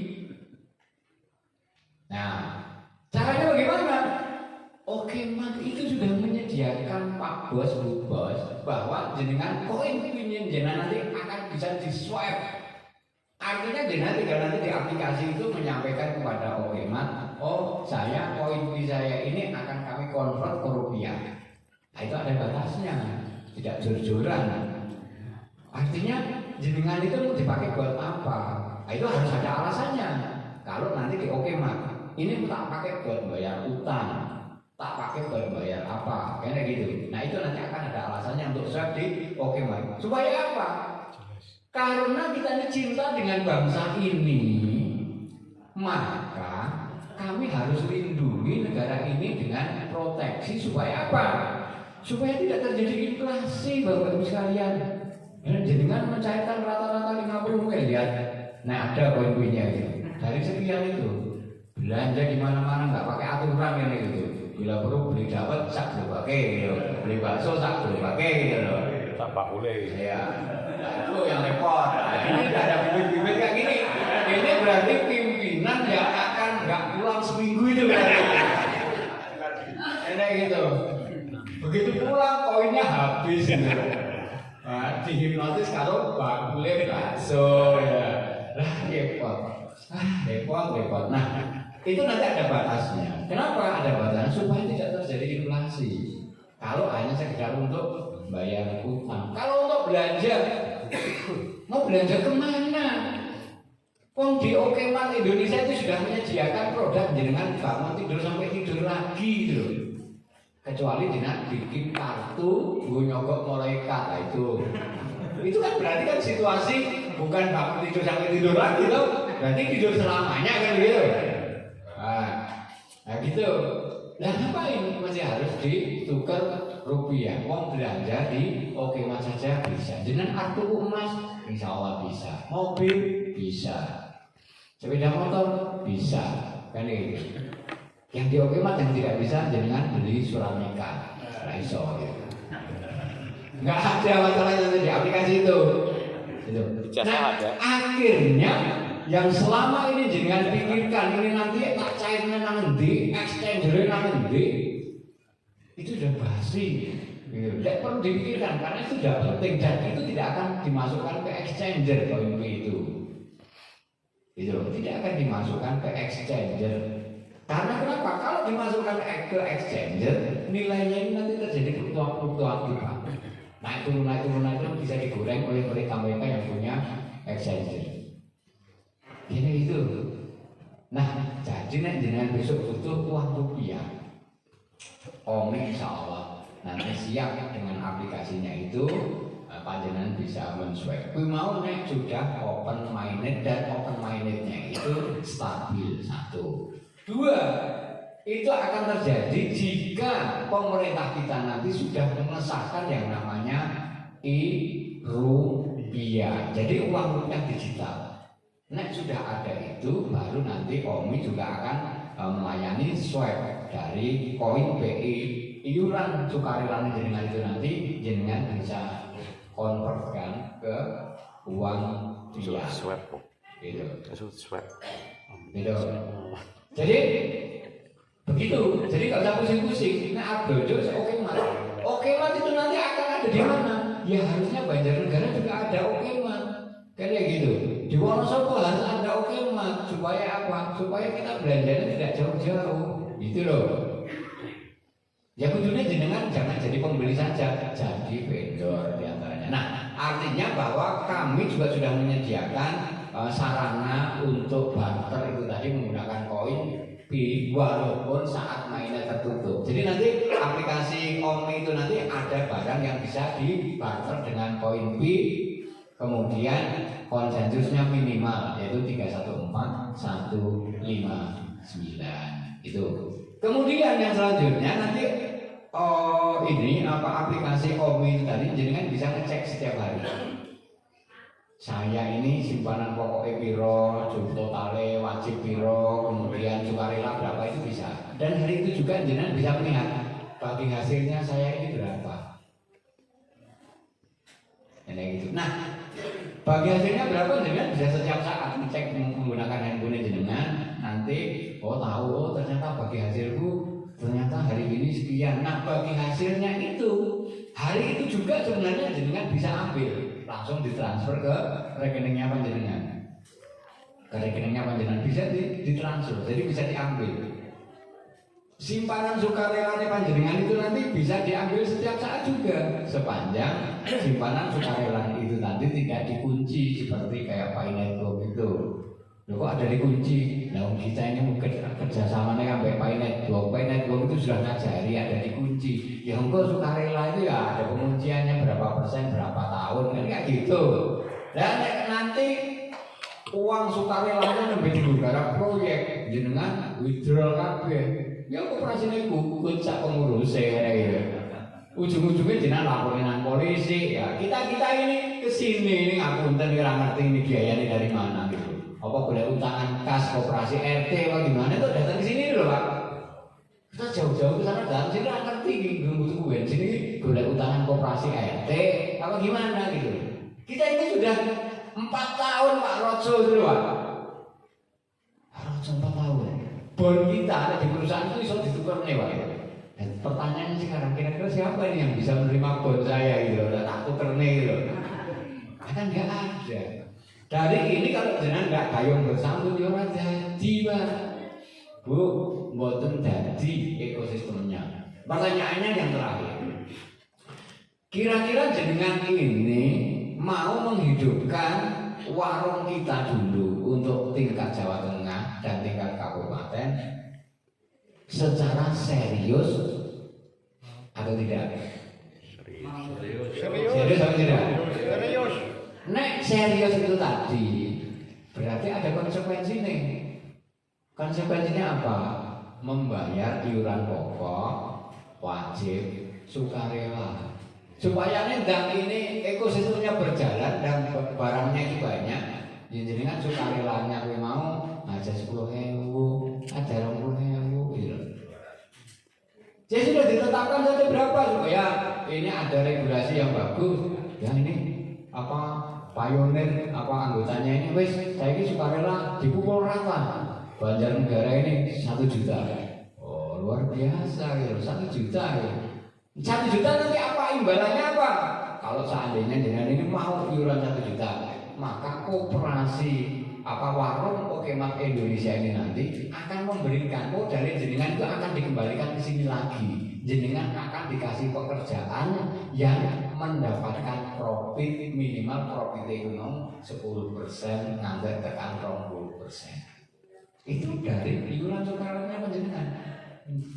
Nah, caranya bagaimana? Okemat itu sudah menyediakan Pak Bos, Bu Bos, bahwa jenengan koin pi jenengan nanti akan bisa di swipe. Artinya tinggal nanti di aplikasi itu menyampaikan kepada Okemat, oh saya koin pi saya ini akan kami konvert ke rupiah. Nah, itu ada batasnya, tidak jor-joran. Artinya jenengan itu dipakai buat apa? Nah, itu harus ada alasannya. Kalau nanti di Okemat, ini tak pakai buat bayar utang, tak pakai buat bayar apa, kayak gitu. Nah itu nanti akan ada alasannya untuk swab di Okemat. Supaya apa? Karena kita ini cinta dengan bangsa ini, maka kami harus lindungi negara ini dengan proteksi supaya apa? Supaya tidak terjadi inflasi, Bapak Ibu sekalian. Jenengan mencairkan rata-rata 50 miliar. Nah ada poin-poinnya itu. Dari sekian itu belanja di mana-mana nggak pakai aturan yang gitu. Bila perlu beli dapat sak berbagai gitu. Beli bakso sak berbagai gitu. Tak boleh. Ya. Nah, itu yang repot. Nah, ini tidak ada bibit-bibit kayak gini. Ini berarti pimpinan yang akan nggak pulang seminggu itu berarti. Enak gitu. Begitu pulang koinnya habis. Gitu. Nah, dihipnotis kalau bakule bakso ya. Repot. Repot. Nah, itu nanti ada batasnya. Kenapa ada batasnya? Supaya tidak terjadi inflasi. Kalau hanya sekedar untuk bayar utang. Kalau untuk belanja, mau belanja kemana? Wong di Okemat Indonesia itu sudah menyediakan produk jenengan bangun tidur sampai tidur lagi gitu. Kecuali jenengan bikin kartu, gue nyogok malaikat itu. Itu kan berarti kan situasi bukan bangun tidur sampai tidur lagi loh. Berarti tidur selamanya kan gitu. Nah gitu. Nah ngapain masih harus ditukar rupiah? Wong belanja di Okemat saja bisa. Jenengan kartu emas, insya Allah bisa. Mobil bisa. Sepeda motor bisa. Kan gitu. Yang di Okemat yang tidak bisa jenengan beli surat nikah. Ora iso. Enggak ada masalahnya di aplikasi itu. Gitu. Jasa ada. Akhirnya yang selama ini jenengan pikirkan ini nanti tak cairnya nang endi, exchanger nang endi, itu sudah basi. Tidak perlu dipikirkan karena itu tidak penting dan itu tidak akan dimasukkan ke exchanger koin itu. Itu tidak akan dimasukkan ke exchanger. Karena kenapa? Kalau dimasukkan ke exchanger, nilainya ini nanti terjadi fluktuatif. Naik turun bisa digoreng oleh mereka yang punya exchanger. Ini itu. Nah, jadi jenengan besok butuh uang rupiah. Omi insya Allah nanti siap dengan aplikasinya itu panjenengan bisa men-swipe. Kui mau nek sudah open minded dan open mindednya itu stabil. 1, 2, itu akan terjadi jika pemerintah kita nanti sudah mengesahkan yang namanya rupiah. Jadi uang rupiah digital. Nek sudah ada itu, baru nanti Omi juga akan melayani swipe dari koin BI iuran sukarela jenengan itu nanti jenengan bisa konvertkan ke uang rupiah. Swab. Gitu. Swab. Gitu. Jadi begitu. Jadi nggak usah pusing-pusing. Nah, Abdojo Okemat. Okemat itu nanti akan ada di mana? Ya harusnya Banjarnegara juga ada Okemat. Kayak gitu. Di Wonosobo harus ada Okemat supaya apa? Supaya kita belanjanya tidak jauh-jauh. Gitu loh. Ya kudunya jenengan jangan jadi pembeli saja, jadi vendor diantaranya. Nah, artinya bahwa kami juga sudah menyediakan sarana untuk barter itu tadi menggunakan koin Pi walaupun saat mainnya tertutup. Jadi nanti aplikasi Omi itu nanti ada barang yang bisa dibarter dengan koin Pi, kemudian konsensusnya minimal yaitu 314159 itu. Kemudian yang selanjutnya nanti ini aplikasi Omi tadi jenengan bisa ngecek setiap hari. Saya ini simpanan pokoknya piro, totale wajib piro, kemudian sukarela berapa itu bisa. Dan hari itu juga jenengan bisa melihat bagi hasilnya saya ini berapa. Gitu. Nah, bagi hasilnya berapa jenengan bisa setiap saat ngecek menggunakan handphone jenengan. Nanti tahu ternyata bagi hasilku ternyata hari ini sekian. Nah, bagi hasilnya itu hari itu juga sebenarnya jenengan bisa ambil langsung ditransfer ke rekeningnya panjenengan. Ke rekeningnya panjenengan bisa ditransfer, jadi bisa diambil. Simpanan sukarela panjenengan itu nanti bisa diambil setiap saat juga sepanjang simpanan sukarela itu nanti tidak dikunci seperti kayak Painetgo itu. Loh, kok ada dikunci? Nah, kita ini mungkin kerjasamanya sampai Painetgo itu sudah ngajari ada dikunci. Ya engkau sukarela itu ya ada pengunciannya berapa persen, berapa tahun, kan kayak gitu. Dan nanti uang sukarela itu lebih digugara proyek jenengan withdrawal kabeh. Ya operasinya gugut sak pengurus gitu. Ujung-ujungnya jenengan laporin nang polisi. Ya kita ini kesini ini ngapunten ora ngerti ini biayanya dari mana gitu. Apa boleh utangan kas koperasi RT apa gimana itu datang ke sini dulu Pak. Kita jauh-jauh ke sana datang sini nggak ngerti butuh bensin ini boleh utangan koperasi RT apa gimana gitu. Kita ini sudah 4 tahun Pak Rojo itu Pak. Rojo 4 tahun. Bon kita ada di perusahaan itu bisa ditukar nih Pak. Dan pertanyaannya sekarang kira-kira siapa ini yang bisa menerima bon saya gitu, tak tuker nih gitu. Kan nggak ada. Dari ini kalau jenengan nggak gayung bersambut ya ora jadi Pak. Bu, mboten jadi ekosistemnya. Pertanyaannya yang terakhir. Kira-kira jenengan ini mau menghidupkan warung kita dulu untuk tingkat Jawa Tengah dan tingkat kabupaten secara serius atau tidak? Serius atau tidak? Serius. Nek serius itu tadi berarti ada konsekuensi nih. Konsekuensinya apa? Membayar iuran pokok wajib sukarela. Supaya nendang ini ekosistemnya berjalan dan barangnya itu banyak. Jenengan sukarelanya kowe mau aja 10.000, ada 20.000 gitu. Jadi sudah ditetapkan saja berapa supaya ini ada regulasi yang bagus. Ya ini apa pionir apa anggotanya ini wes saya ini sukarela dipukul rata. Banjarnegara ini 1 juta. Oh luar biasa gitu 1 juta ya. 1 juta nanti apa imbalannya apa? Kalau seandainya dengan ini mau iuran 1 juta, maka koperasi apa warung Pokemon Indonesia ini nanti akan memberikan dari jenengan itu akan dikembalikan ke sini lagi. Jenengan akan dikasih pekerjaan yang mendapatkan profit minimal profit ekonomi 10% ngantar tekan 20%. Itu dari iuran sukarelanya panjenengan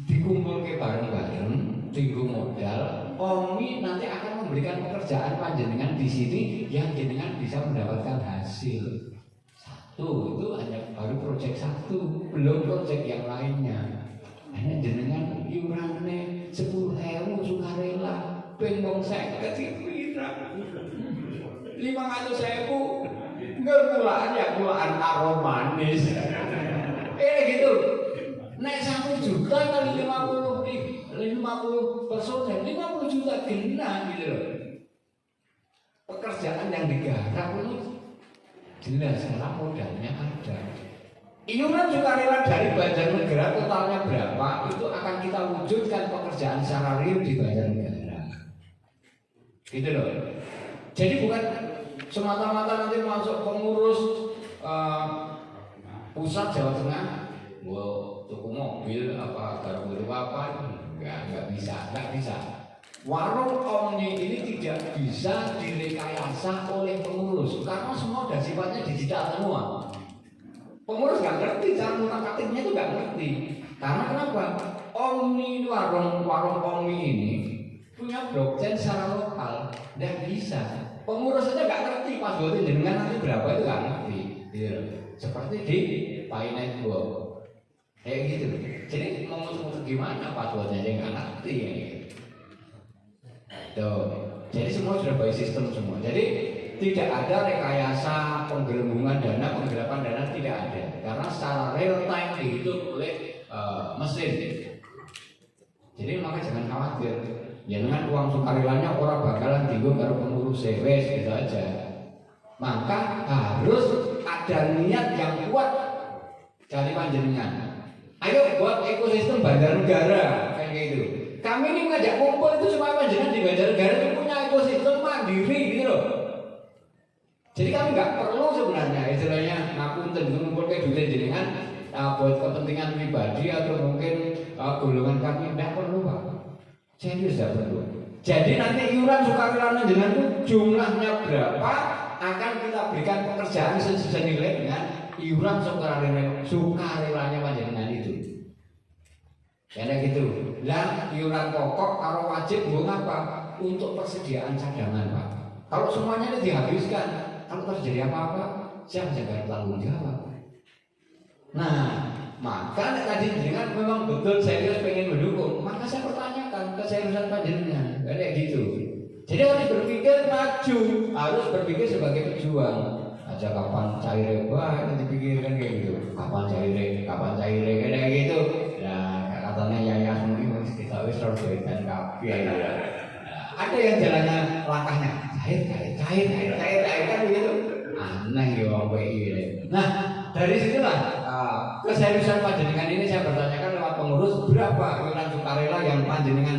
dikumpul ke bareng-bareng, tinggu modal. Omi nanti akan memberikan pekerjaan panjenengan di sini yang jenengan bisa mendapatkan hasil. Tuh, itu hanya baru proyek 1, belum proyek yang lainnya. Hanya jenengan iurannya 10.000 sukarela, pengbong 50 pira. 500.000 ngerulaan ya kulaan karo manis. Gitu. Nek 1 juta kali 50 personel 50 juta genah gitu loh. Pekerjaan yang digarap itu jelas karena modalnya ada. Iuran sukarela dari Banjarnegara totalnya berapa itu akan kita wujudkan pekerjaan secara real di Banjarnegara. Gitu loh. Jadi bukan semata-mata nanti masuk pengurus pusat Jawa Tengah, tuku mobil apa garap apa, nggak bisa. Warung Omni ini tidak bisa direkayasa oleh pengurus karena semua sudah sifatnya digital semua. Pengurus nggak ngerti cara ngutak-atiknya itu nggak ngerti. Karena kenapa? Omni warung Omni ini punya blockchain secara lokal dan bisa. Pengurus saja nggak ngerti passwordnya jenengan nanti berapa itu nggak ngerti. Gitu. Seperti di Pi Network kayak gitu. Jadi mau gimana passwordnya aja nggak ngerti ya. Tuh. Jadi semua sudah by sistem semua. Jadi tidak ada rekayasa penggelembungan dana, penggelapan dana tidak ada. Karena secara real time dihitung oleh mesin. Jadi maka jangan khawatir. Ya dengan uang sukarelanya orang bakalan tinggal karo pengurus wes gitu aja. Maka harus ada niat yang kuat dari panjenengan. Ayo buat ekosistem Banjarnegara kayak gitu. Kami ini mengajak kumpul itu supaya panjenengan di Banjarnegara itu punya ekosistem mandiri gitu loh. Jadi kami nggak perlu sebenarnya istilahnya ngapunten kumpul ke duit jenengan buat kepentingan pribadi atau mungkin golongan kami tidak perlu Pak. Serius tidak perlu. Jadi nanti iuran sukarela jenengan itu jumlahnya berapa akan kita berikan pekerjaan senilai dengan iuran sukarelanya panjenengan itu. Karena gitu. Lah iuran pokok kalau wajib buang apa? Untuk persediaan cadangan Pak. Kalau semuanya itu dihabiskan, kalau terjadi apa-apa, siapa yang tanggung jawab? Nah, maka tadi jenengan memang betul serius pengen mendukung, maka saya pertanyakan keseriusan panjenengan, kayak gitu. Jadi harus berpikir maju, harus berpikir sebagai pejuang. Aja kapan cair nanti dipikirkan kayak gitu. Kapan cair kayak gitu. Nah, katanya yayasan ini kita wis harus berikan kafe ya. Ada yang jalannya langkahnya cair kan begitu. Aneh ya wong ini. Nah, dari situlah keseriusan panjenengan ini saya bertanyakan lewat pengurus berapa iuran sukarela yang panjenengan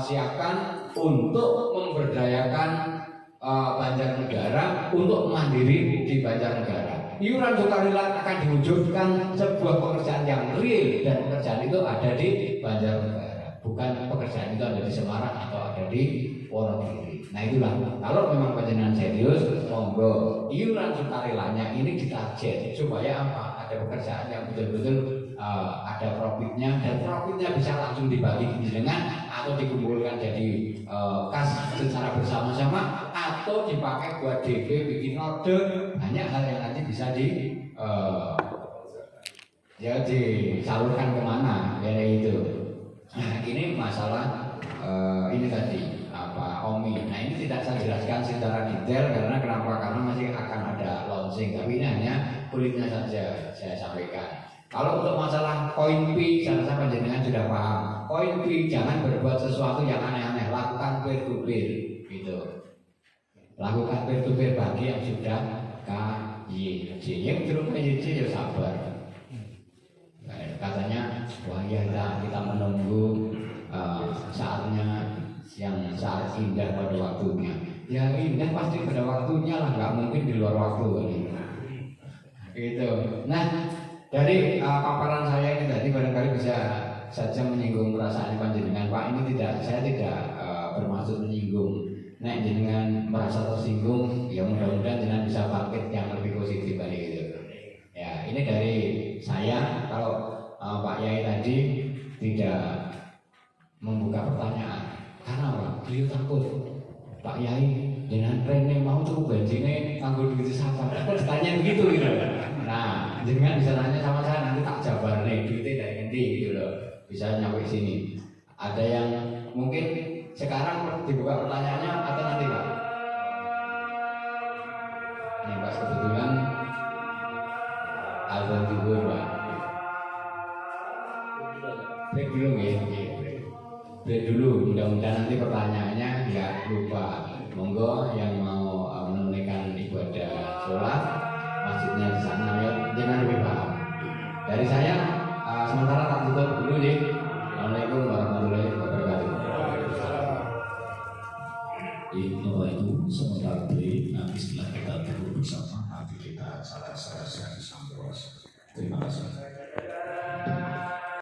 siapkan untuk memberdayakan Banjarnegara untuk mandiri di Banjarnegara. Iuran sukarela akan diwujudkan sebuah pekerjaan yang real dan pekerjaan itu ada di Banjarnegara, bukan pekerjaan itu ada di Semarang atau ada di Wonogiri. Nah itulah kalau memang panjenengan serius, monggo iuran sukarelanya ini ditarget supaya apa? Ada pekerjaan yang betul-betul ada profitnya dan profitnya bisa langsung dibagi dengan atau dikumpulkan jadi kas secara bersama-sama atau dipakai buat DP bikin order, banyak hal yang nanti bisa disalurkan kemana ya itu. Nah ini masalah ini tadi apa Omi. Nah ini tidak saya jelaskan secara detail karena masih akan ada launching, tapi ini hanya kulitnya saja saya sampaikan. Kalau untuk masalah koin Pi, saya rasa panjenengan sudah paham. poin B, jangan berbuat sesuatu yang aneh-aneh, lakukan peer to peer gitu. Lakukan peer to peer bagi yang sudah KYJ. Yang belum KYJ ya sabar. Nah, katanya wah ya kita menunggu saatnya yang saat indah pada waktunya. Ya indah pasti pada waktunya lah, nggak mungkin di luar waktu gitu. Nah, dari paparan saya ini tadi barangkali bisa saja menyinggung perasaan panjenengan, Pak. Ini saya tidak bermaksud menyinggung. Nek jenengan merasa tersinggung, ya mudah-mudahan jenengan bisa bangkit yang lebih positif tadi gitu. Ya, ini dari saya. Kalau Pak Yai tadi tidak membuka pertanyaan, karena apa? Beliau takut. Pak Yai, jenengan rene mau tuh bensinnya nganggur duit siapa? Tanya begitu gitu. Nah, jenengan bisa nanya sama saya, nanti tak jabar nih duitnya dari nanti gitu loh. Bisa nyampe sini. Ada yang mungkin sekarang dibuka pertanyaannya atau nanti Pak? Ini Pak kebetulan azan zuhur Pak. Break dulu ya, break dulu. Mudah-mudahan nanti pertanyaannya nggak lupa. Monggo yang mau menunaikan ibadah sholat masjidnya di sana ya, jangan lebih paham. Dari saya sementara tak tutup dulu nih. Assalamualaikum